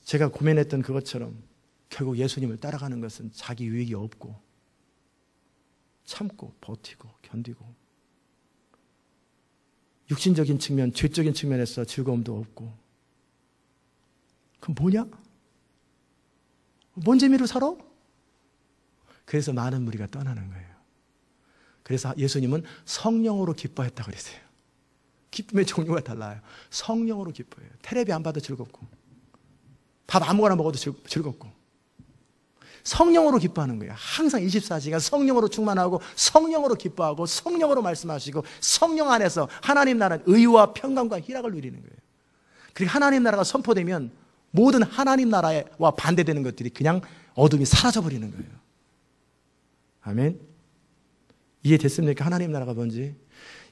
S1: 제가 고민했던 그것처럼 결국 예수님을 따라가는 것은 자기 유익이 없고 참고 버티고 견디고 육신적인 측면, 죄적인 측면에서 즐거움도 없고 그럼 뭐냐? 뭔 재미로 살아? 그래서 많은 무리가 떠나는 거예요. 그래서 예수님은 성령으로 기뻐했다고 그랬어요. 기쁨의 종류가 달라요. 성령으로 기뻐해요. 테레비 안 봐도 즐겁고 밥 아무거나 먹어도 즐겁고 성령으로 기뻐하는 거예요. 항상 24시간 성령으로 충만하고 성령으로 기뻐하고 성령으로 말씀하시고 성령 안에서 하나님 나라는 의와 평강과 희락을 누리는 거예요. 그리고 하나님 나라가 선포되면 모든 하나님 나라와 반대되는 것들이 그냥 어둠이 사라져버리는 거예요. 아멘. 이해됐습니까? 하나님 나라가 뭔지.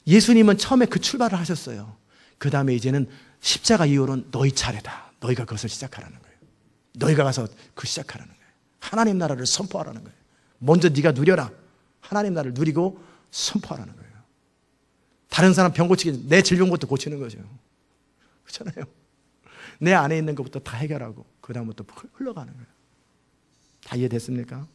S1: 예수님은 처음에 그 출발을 하셨어요. 그 다음에 이제는 십자가 이후로는 너희 차례다. 너희가 그것을 시작하라는 거예요. 너희가 가서 그 시작하라는 거예요. 하나님 나라를 선포하라는 거예요. 먼저 네가 누려라. 하나님 나라를 누리고 선포하라는 거예요. 다른 사람 병 고치기, 내 질병부터 고치는 거죠. 그렇잖아요. 내 안에 있는 것부터 다 해결하고 그 다음부터 흘러가는 거예요. 다 이해됐습니까?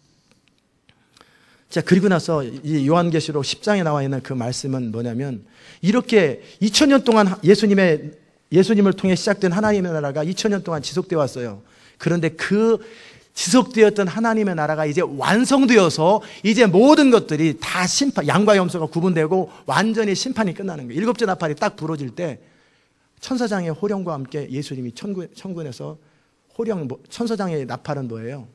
S1: 자, 그리고 나서 이 요한계시록 10장에 나와 있는 그 말씀은 뭐냐면 이렇게 2000년 동안 예수님을 통해 시작된 하나님의 나라가 2000년 동안 지속되어 왔어요. 그런데 그 지속되었던 하나님의 나라가 이제 완성되어서 이제 모든 것들이 다 심판, 양과 염소가 구분되고 완전히 심판이 끝나는 거예요. 일곱째 나팔이 딱 부러질 때 천사장의 호령과 함께 예수님이 천군에서 천사장의 나팔은 뭐예요?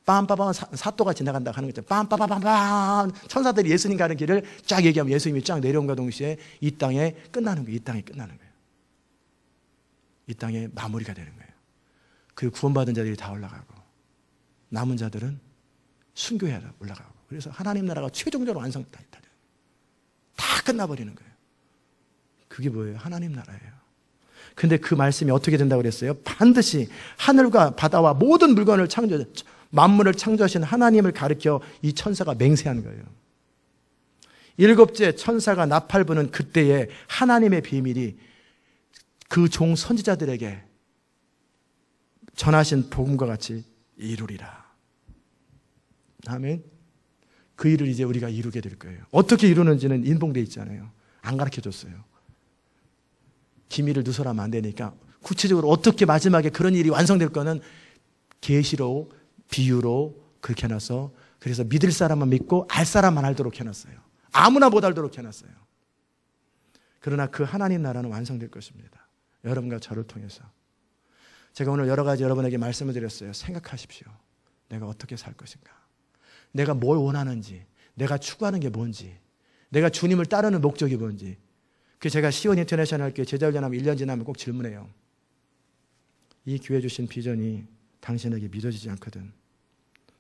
S1: 빰빠밤 사또가 지나간다 하는 거죠. 빰빠바밤빰 천사들이 예수님 가는 길을 쫙 얘기하면 예수님이 쫙 내려온과 동시에 이 땅에 끝나는 거예요. 이 땅에 끝나는 거예요. 이 땅에 마무리가 되는 거예요. 그리고 구원받은 자들이 다 올라가고 남은 자들은 순교해야 올라가고 그래서 하나님 나라가 최종적으로 완성다. 다 끝나버리는 거예요. 그게 뭐예요? 하나님 나라예요. 근데 그 말씀이 어떻게 된다고 그랬어요? 반드시 하늘과 바다와 모든 물건을 만물을 창조하신 하나님을 가리켜 이 천사가 맹세한 거예요. 일곱째 천사가 나팔 부는 그때에 하나님의 비밀이 그 종 선지자들에게 전하신 복음과 같이 이루리라. 아멘. 그 일을 이제 우리가 이루게 될 거예요. 어떻게 이루는지는 인봉되어 있잖아요. 안 가르쳐줬어요. 기밀을 누설하면 안 되니까 구체적으로 어떻게 마지막에 그런 일이 완성될 거는 계시로 비유로 그렇게 해놔서 그래서 믿을 사람만 믿고 알 사람만 알도록 해놨어요. 아무나 못 알도록 해놨어요. 그러나 그 하나님 나라는 완성될 것입니다. 여러분과 저를 통해서. 제가 오늘 여러 가지 여러분에게 말씀을 드렸어요. 생각하십시오. 내가 어떻게 살 것인가? 내가 뭘 원하는지, 내가 추구하는 게 뭔지, 내가 주님을 따르는 목적이 뭔지. 그 제가 시온 인터내셔널 교회 제자훈련하면 1년 지나면 꼭 질문해요. 이 교회 주신 비전이 당신에게 믿어지지 않거든.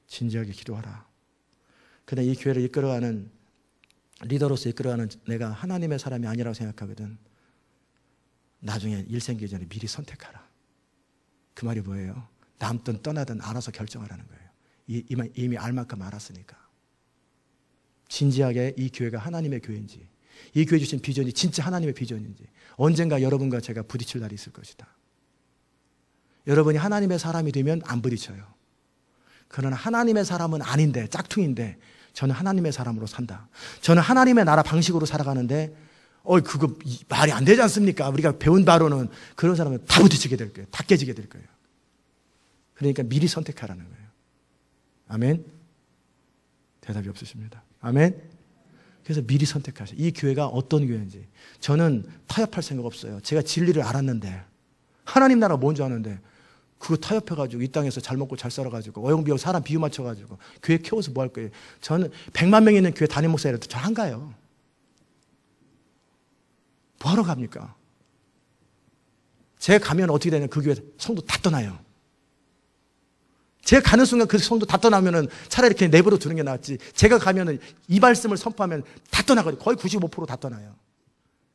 S1: 진지하게 기도하라. 그런데 이 교회를 이끌어가는 리더로서 이끌어가는 내가 하나님의 사람이 아니라고 생각하거든. 나중에 일 생기기 전에 미리 선택하라. 그 말이 뭐예요? 남든 떠나든 알아서 결정하라는 거예요. 이미 알 만큼 알았으니까. 진지하게 이 교회가 하나님의 교회인지, 이 교회 주신 비전이 진짜 하나님의 비전인지 언젠가 여러분과 제가 부딪힐 날이 있을 것이다. 여러분이 하나님의 사람이 되면 안 부딪혀요. 그러나 하나님의 사람은 아닌데, 짝퉁인데 저는 하나님의 사람으로 산다. 저는 하나님의 나라 방식으로 살아가는데 그거 말이 안 되지 않습니까? 우리가 배운 바로는 그런 사람은 다 부딪히게 될 거예요. 다 깨지게 될 거예요. 그러니까 미리 선택하라는 거예요. 아멘? 대답이 없으십니다. 아멘? 그래서 미리 선택하세요. 이 교회가 어떤 교회인지. 저는 타협할 생각 없어요. 제가 진리를 알았는데 하나님 나라가 뭔지 아는데 그거 타협해가지고 이 땅에서 잘 먹고 잘 살아가지고 어영비영 사람 비유 맞춰가지고 교회 키워서 뭐 할 거예요. 저는 100만 명 있는 교회 담임 목사라도 저 안 가요. 뭐하러 갑니까? 제가 가면 어떻게 되냐면 그 교회 성도 다 떠나요. 제가 가는 순간 그 성도 다 떠나면은 차라리 이렇게 내버려 두는 게 낫지. 제가 가면은 이 말씀을 선포하면 다 떠나거든요. 거의 95% 다 떠나요.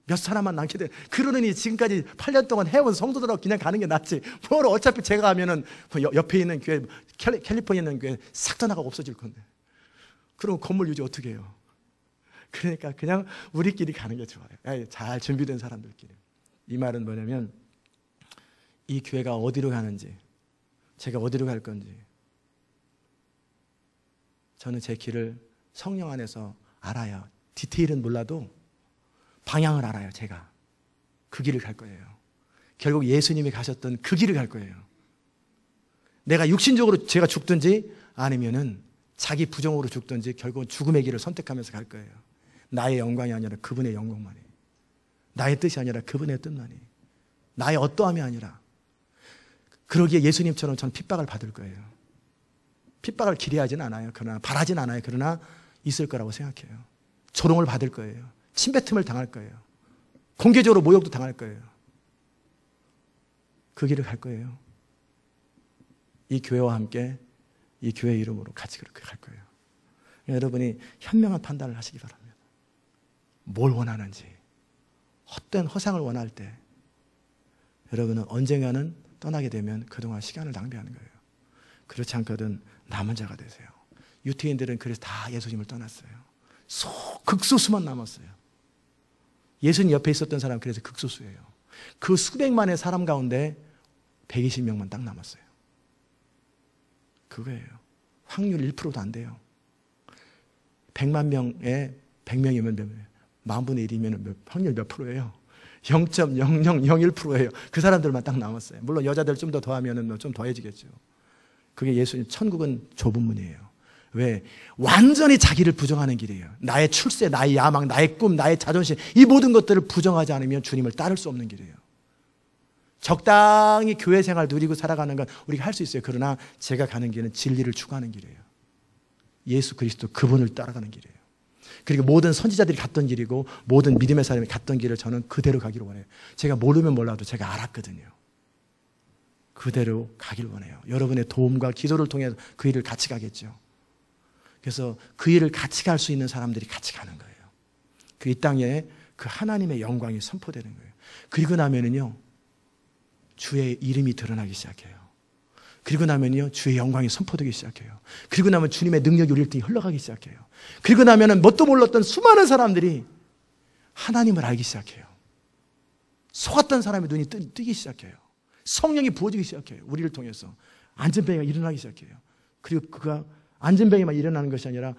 S1: 몇 사람만 남게 돼. 그러느니 지금까지 8년 동안 해온 성도들하고 그냥 가는 게 낫지. 뭘 어차피 제가 가면은 옆에 있는 교회, 캘리포니아에 있는 교회 싹 떠나가고 없어질 건데. 그럼 건물 유지 어떻게 해요? 그러니까 그냥 우리끼리 가는 게 좋아요. 잘 준비된 사람들끼리. 이 말은 뭐냐면 이 교회가 어디로 가는지, 제가 어디로 갈 건지 저는 제 길을 성령 안에서 알아요. 디테일은 몰라도 방향을 알아요. 제가 그 길을 갈 거예요. 결국 예수님이 가셨던 그 길을 갈 거예요. 내가 육신적으로 제가 죽든지 아니면은 자기 부정으로 죽든지 결국은 죽음의 길을 선택하면서 갈 거예요. 나의 영광이 아니라 그분의 영광만이, 나의 뜻이 아니라 그분의 뜻만이, 나의 어떠함이 아니라. 그러기에 예수님처럼 전 핍박을 받을 거예요. 핍박을 기대하진 않아요. 그러나 바라진 않아요. 그러나 있을 거라고 생각해요. 조롱을 받을 거예요. 침뱉음을 당할 거예요. 공개적으로 모욕도 당할 거예요. 그 길을 갈 거예요. 이 교회와 함께 이 교회 이름으로 같이 그렇게 갈 거예요. 여러분이 현명한 판단을 하시기 바랍니다. 뭘 원하는지, 헛된 허상을 원할 때 여러분은 언젠가는 떠나게 되면 그동안 시간을 낭비하는 거예요. 그렇지 않거든 남은 자가 되세요. 유태인들은 그래서 다 예수님을 떠났어요. 극소수만 남았어요. 예수님 옆에 있었던 사람 그래서 극소수예요. 그 수백만의 사람 가운데 120명만 딱 남았어요. 그거예요. 확률 1%도 안 돼요. 100만 명에 100명이면 몇 명이에요? 10,000분의 1이면 확률 몇 프로예요? 0.0001%예요. 그 사람들만 딱 남았어요. 물론 여자들 좀 더 더하면 좀 더해지겠죠. 그게 예수님, 천국은 좁은 문이에요. 왜? 완전히 자기를 부정하는 길이에요. 나의 출세, 나의 야망, 나의 꿈, 나의 자존심, 이 모든 것들을 부정하지 않으면 주님을 따를 수 없는 길이에요. 적당히 교회 생활 누리고 살아가는 건 우리가 할 수 있어요. 그러나 제가 가는 길은 진리를 추구하는 길이에요. 예수 그리스도 그분을 따라가는 길이에요. 그리고 모든 선지자들이 갔던 길이고 모든 믿음의 사람이 갔던 길을 저는 그대로 가기를 원해요. 제가 모르면 몰라도 제가 알았거든요. 그대로 가기를 원해요. 여러분의 도움과 기도를 통해 그 일을 같이 가겠죠. 그래서 그 일을 같이 갈 수 있는 사람들이 같이 가는 거예요. 그 이 땅에 그 하나님의 영광이 선포되는 거예요. 그리고 나면은요, 주의 이름이 드러나기 시작해요. 그리고 나면요, 주의 영광이 선포되기 시작해요. 그리고 나면 주님의 능력이 우리를 통해 흘러가기 시작해요. 그리고 나면은 뭣도 몰랐던 수많은 사람들이 하나님을 알기 시작해요. 속았던 사람의 눈이 뜨기 시작해요. 성령이 부어지기 시작해요. 우리를 통해서 안전병이가 일어나기 시작해요. 그리고 그가 안전병이만 일어나는 것이 아니라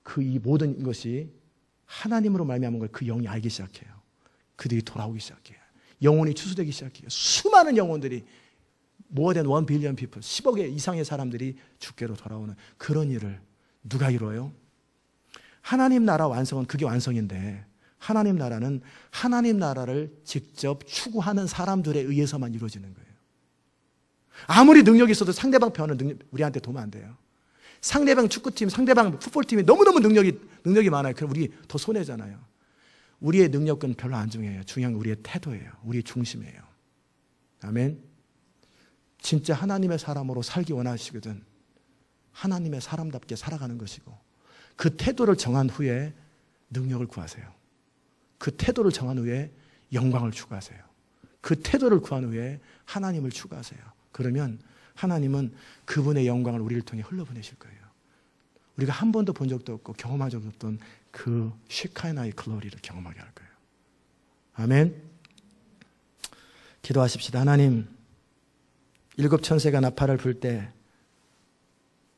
S1: 그 이 모든 것이 하나님으로 말미암은 걸 그 영이 알기 시작해요. 그들이 돌아오기 시작해요. 영혼이 추수되기 시작해요. 수많은 영혼들이 more than 1 billion people, 10억 이상의 사람들이 주께로 돌아오는 그런 일을 누가 이루어요? 하나님 나라 완성은 그게 완성인데, 하나님 나라는 하나님 나라를 직접 추구하는 사람들에 의해서만 이루어지는 거예요. 아무리 능력이 있어도 상대방 편은 우리한테 도움 안 돼요. 상대방 축구팀, 상대방 풋볼팀이 너무너무 능력이 많아요. 그럼 우리 더 손해잖아요. 우리의 능력은 별로 안 중요해요. 중요한 건 우리의 태도예요. 우리의 중심이에요. 아멘. 진짜 하나님의 사람으로 살기 원하시거든 하나님의 사람답게 살아가는 것이고, 그 태도를 정한 후에 능력을 구하세요. 그 태도를 정한 후에 영광을 추구하세요. 그 태도를 구한 후에 하나님을 추구하세요. 그러면 하나님은 그분의 영광을 우리를 통해 흘러보내실 거예요. 우리가 한 번도 본 적도 없고 경험한 적도 없던 그 쉐카나의 글로리를 경험하게 할 거예요. 아멘. 기도하십시다. 하나님, 7 천세가 나팔을 불 때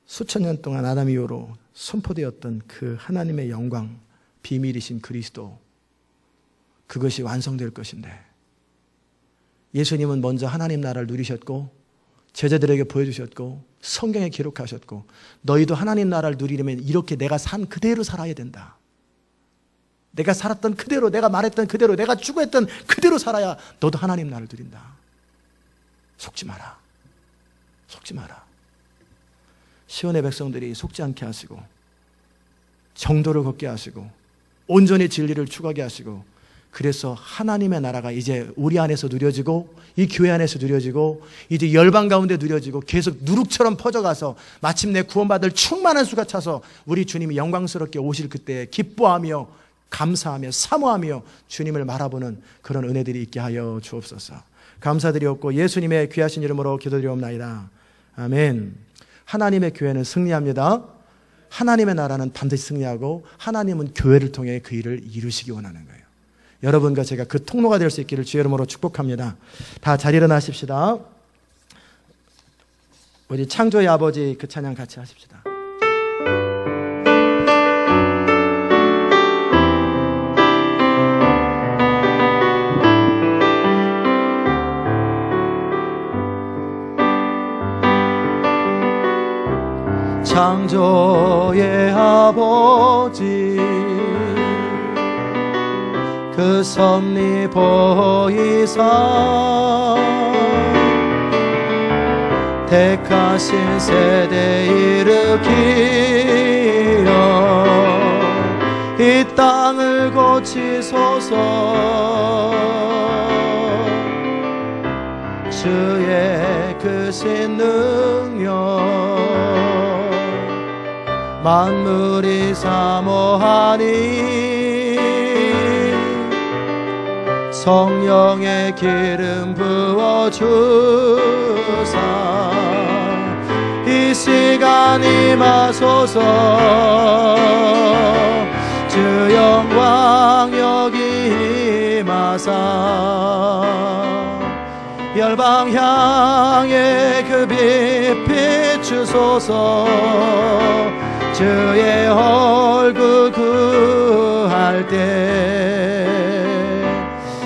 S1: 수천 년 동안 아담 이후로 선포되었던 그 하나님의 영광, 비밀이신 그리스도, 그것이 완성될 것인데, 예수님은 먼저 하나님 나라를 누리셨고 제자들에게 보여주셨고 성경에 기록하셨고, 너희도 하나님 나라를 누리려면 이렇게 내가 산 그대로 살아야 된다. 내가 살았던 그대로, 내가 말했던 그대로, 내가 추구했던 그대로 살아야 너도 하나님 나라를 누린다. 속지 마라. 속지 마라. 시온의 백성들이 속지 않게 하시고 정도를 걷게 하시고 온전히 진리를 추구하게 하시고, 그래서 하나님의 나라가 이제 우리 안에서 누려지고 이 교회 안에서 누려지고 이제 열방 가운데 누려지고 계속 누룩처럼 퍼져가서 마침내 구원받을 충만한 수가 차서 우리 주님이 영광스럽게 오실 그때 기뻐하며 감사하며 사모하며 주님을 바라보는 그런 은혜들이 있게 하여 주옵소서. 감사드리옵고 예수님의 귀하신 이름으로 기도드리옵나이다. 아멘. 하나님의 교회는 승리합니다. 하나님의 나라는 반드시 승리하고 하나님은 교회를 통해 그 일을 이루시기 원하는 거예요. 여러분과 제가 그 통로가 될 수 있기를 주의 이름으로 축복합니다. 다 자리 일어나십시다. 우리 창조의 아버지 그 찬양 같이 하십시다. 창조의 아버지 그 섭리 보이사 택하신 세대 일으키어 이 땅을 고치소서. 주의 크신 능력 만물이 사모하니 성령의 기름 부어주사 이 시간 임하소서. 주 영광 여기 임하사 열방 향해 그 빛 비추소서. 주의 얼굴 구할 때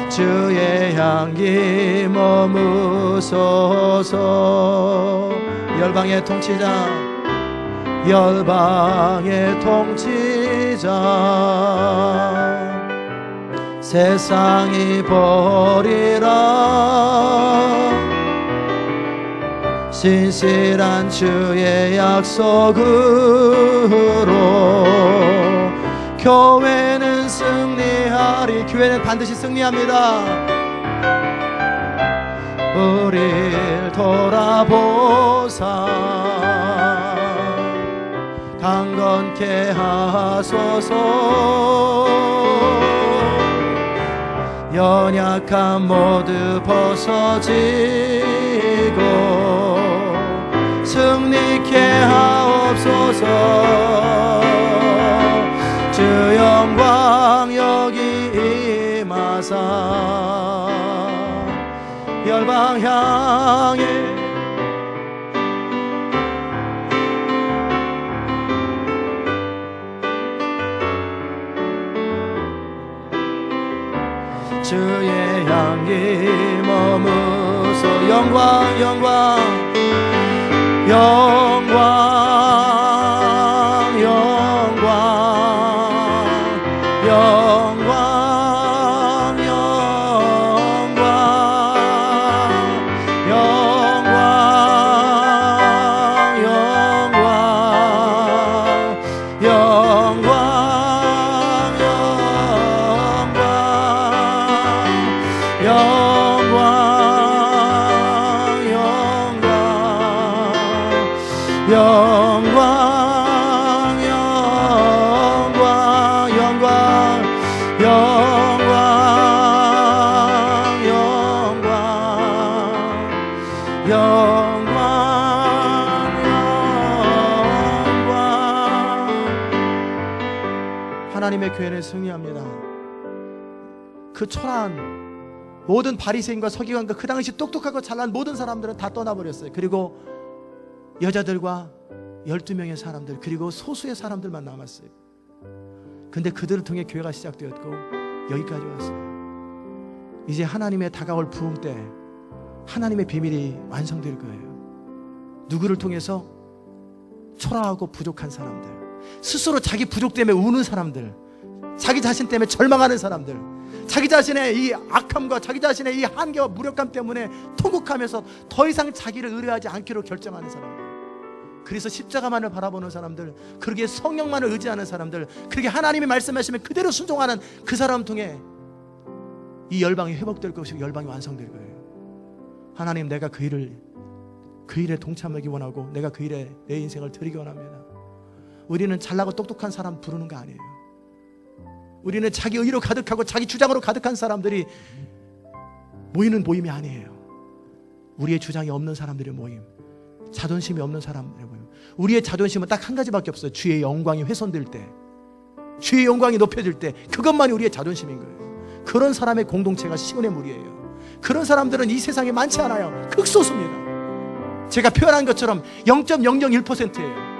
S1: 주의 향기 머무소서. 열방의 통치자 열방의 통치자 세상이 버리라 신실한 주의 약속으로 교회는 승리하리. 교회는 반드시 승리합니다. 우릴 돌아보사 강건케 하소서. 연약함 모두 벗어지고 승리케 하옵소서. 주 영광 여기 임하사 열방 향해 주의 향기 머무소. 영광 영광 영광 영광 영광 영광 영광 영광 영광 하나님의 교회는 승리합니다. 그 초라한 모든 바리새인과 서기관과 그 당시 똑똑하고 잘난 모든 사람들은 다 떠나버렸어요. 그리고 여자들과 12명의 사람들 그리고 소수의 사람들만 남았어요. 근데 그들을 통해 교회가 시작되었고 여기까지 왔어요. 이제 하나님의 다가올 부흥 때 하나님의 비밀이 완성될 거예요. 누구를 통해서? 초라하고 부족한 사람들, 스스로 자기 부족 때문에 우는 사람들, 자기 자신 때문에 절망하는 사람들, 자기 자신의 이 악함과 자기 자신의 이 한계와 무력감 때문에 통곡하면서 더 이상 자기를 의뢰하지 않기로 결정하는 사람들, 그래서 십자가만을 바라보는 사람들, 그러기에 성령만을 의지하는 사람들, 그러기에 하나님이 말씀하시면 그대로 순종하는 그 사람 통해 이 열방이 회복될 것이고 열방이 완성될 거예요. 하나님, 내가 그 일에 동참하기 원하고 내가 그 일에 내 인생을 드리기 원합니다. 우리는 잘나고 똑똑한 사람 부르는 거 아니에요. 우리는 자기 의로 가득하고 자기 주장으로 가득한 사람들이 모이는 모임이 아니에요. 우리의 주장이 없는 사람들의 모임, 자존심이 없는 사람들의 모임, 우리의 자존심은 딱 한 가지밖에 없어요. 주의 영광이 훼손될 때, 주의 영광이 높여질 때, 그것만이 우리의 자존심인 거예요. 그런 사람의 공동체가 시온의 무리예요. 그런 사람들은 이 세상에 많지 않아요. 극소수입니다. 제가 표현한 것처럼 0.001%예요.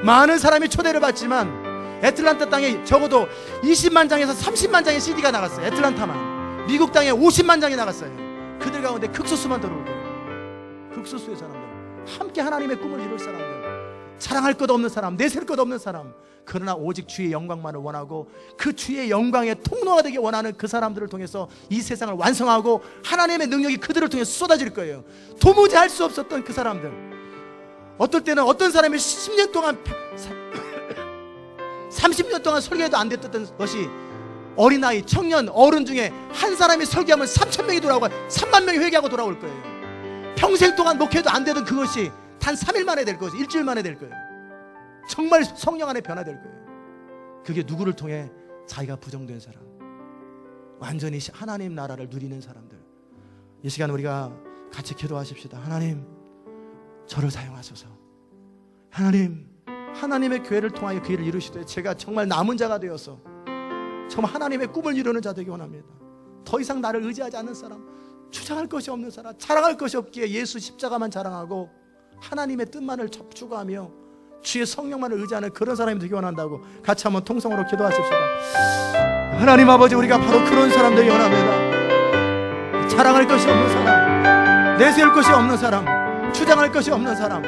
S1: 많은 사람이 초대를 받지만 애틀란타 땅에 적어도 20만 장에서 30만 장의 CD가 나갔어요. 애틀란타만. 미국 땅에 50만 장이 나갔어요. 그들 가운데 극소수만 들어올 거예요. 극소수의 사람들, 함께 하나님의 꿈을 이룰 사람들, 자랑할 것 없는 사람, 내세울 것 없는 사람, 그러나 오직 주의 영광만을 원하고 그 주의 영광의 통로가 되기 원하는 그 사람들을 통해서 이 세상을 완성하고 하나님의 능력이 그들을 통해 쏟아질 거예요. 도무지 할 수 없었던 그 사람들, 어떨 때는 어떤 사람이 10년 동안 30년 동안 설교해도 안 됐던 것이 어린아이, 청년, 어른 중에 한 사람이 설교하면 3,000명이 돌아오고 3만 명이 회개하고 돌아올 거예요. 평생 동안 목회도 안 되던 그것이 단 3일 만에 될 것이, 일주일 만에 될 거예요. 정말 성령 안에 변화될 거예요. 그게 누구를 통해? 자기가 부정된 사람, 완전히 하나님 나라를 누리는 사람들. 이 시간 우리가 같이 기도하십시다. 하나님, 저를 사용하소서. 하나님, 하나님의 교회를 통하여 그 일을 이루시되 제가 정말 남은 자가 되어서 정말 하나님의 꿈을 이루는 자 되기 원합니다. 더 이상 나를 의지하지 않는 사람, 주장할 것이 없는 사람, 자랑할 것이 없기에 예수 십자가만 자랑하고 하나님의 뜻만을 추구하며 주의 성령만을 의지하는 그런 사람이 되기 원한다고 같이 한번 통성으로 기도하십시다. 하나님 아버지, 우리가 바로 그런 사람 되기 원합니다. 자랑할 것이 없는 사람, 내세울 것이 없는 사람, 주장할 것이 없는 사람,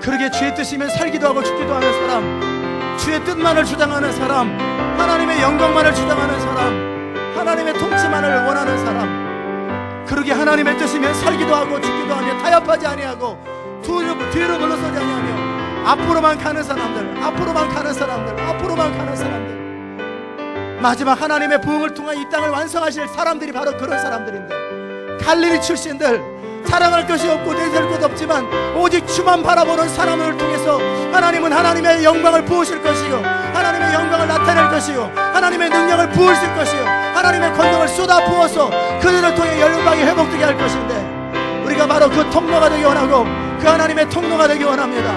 S1: 그러게 주의 뜻이면 살기도 하고 죽기도 하는 사람, 주의 뜻만을 주장하는 사람, 하나님의 영광만을 주장하는 사람, 하나님의 통치만을 원하는 사람, 그러게 하나님의 뜻이면 살기도 하고 죽기도 하며 타협하지 아니하고 뒤로 물러서지 아니하며 앞으로만 가는 사람들, 앞으로만 가는 사람들, 앞으로만 가는 사람들, 마지막 하나님의 부흥을 통해 이 땅을 완성하실 사람들이 바로 그런 사람들인데, 갈릴리 출신들, 자랑할 것이 없고 내세울 것 없지만 오직 주만 바라보는 사람을 통해서 하나님은 하나님의 영광을 부으실 것이요, 하나님의 영광을 나타낼 것이요, 하나님의 능력을 부으실 것이요, 하나님의 권능을 쏟아 부어서 그들을 통해 열방이 회복되게 할 것인데, 우리가 바로 그 통로가 되기 원하고 그 하나님의 통로가 되기 원합니다.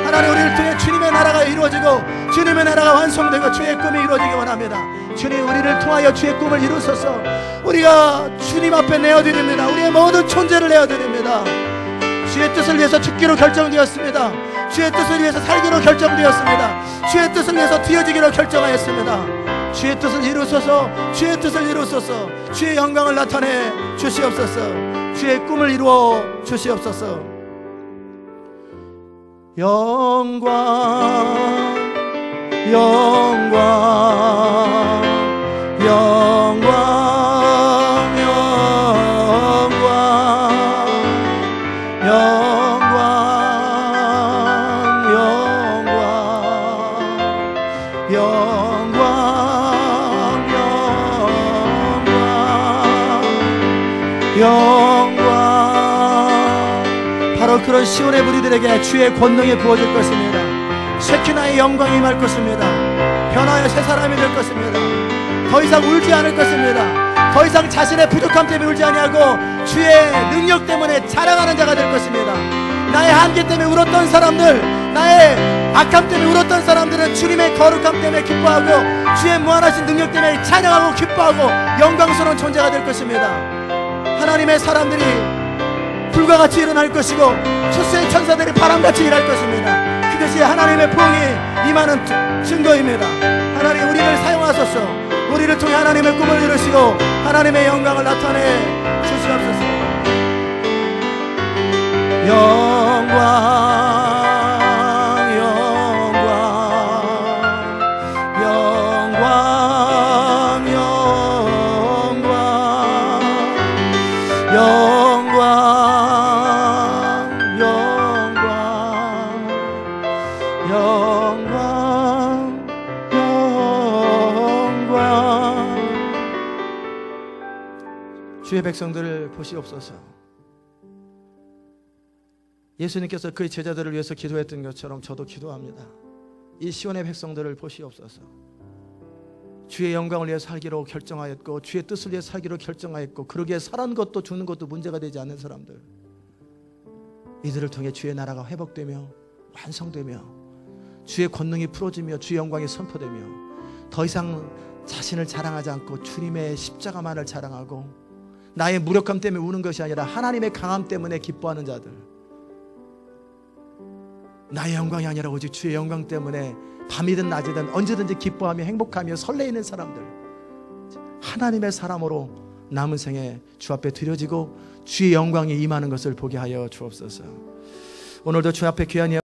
S1: 하나님, 우리를 통해 주님의 나라가 이루어지고 주님의 나라가 완성되고 주의 꿈이 이루어지기 원합니다. 주님, 우리를 통하여 주의 꿈을 이루소서. 우리가 주님 앞에 내어드립니다. 우리의 모든 존재를 내어드립니다. 주의 뜻을 위해서 죽기로 결정되었습니다. 주의 뜻을 위해서 살기로 결정되었습니다. 주의 뜻을 위해서 뒤어지기로 결정하였습니다. 주의 뜻을 이루소서. 주의 뜻을 이루소서. 주의 영광을 나타내 주시옵소서. 주의 꿈을 이루어 주시옵소서. 영광, 영광, 영광, 영광, 영광, 영광, 영광, 영광, 영광. 바로 그런 시온의 무리들에게 주의 권능이 부어질 것입니다. 쉐키나의 영광이 임할 것입니다. 변화의 새 사람이 될 것입니다. 더 이상 울지 않을 것입니다. 더 이상 자신의 부족함 때문에 울지 아니하고 주의 능력 때문에 자랑하는 자가 될 것입니다. 나의 한계 때문에 울었던 사람들, 나의 악함 때문에 울었던 사람들은 주님의 거룩함 때문에 기뻐하고 주의 무한하신 능력 때문에 찬양하고 기뻐하고 영광스러운 존재가 될 것입니다. 하나님의 사람들이 불과같이 일어날 것이고 첫수의 천사들이 바람같이 일할 것입니다. 그것이 하나님의 부흥이 임하는 증거입니다. 하나님, 우리를 사용하소서. 우리를 통해 하나님의 꿈을 이루시고 하나님의 영광을 나타내 주시옵소서. 영광, 영광, 영광, 영광, 영광, 주의 백성들을 보시옵소서. 예수님께서 그의 제자들을 위해서 기도했던 것처럼 저도 기도합니다. 이 시온의 백성들을 보시옵소서. 주의 영광을 위해 살기로 결정하였고 주의 뜻을 위해 살기로 결정하였고 그러기에 사는 것도 죽는 것도 문제가 되지 않는 사람들, 이들을 통해 주의 나라가 회복되며 완성되며 주의 권능이 풀어지며 주의 영광이 선포되며 더 이상 자신을 자랑하지 않고 주님의 십자가만을 자랑하고 나의 무력함 때문에 우는 것이 아니라 하나님의 강함 때문에 기뻐하는 자들, 나의 영광이 아니라 오직 주의 영광 때문에 밤이든 낮이든 언제든지 기뻐하며 행복하며 설레이는 사람들, 하나님의 사람으로 남은 생에 주 앞에 드려지고 주의 영광이 임하는 것을 보게 하여 주옵소서. 오늘도 주 앞에 귀한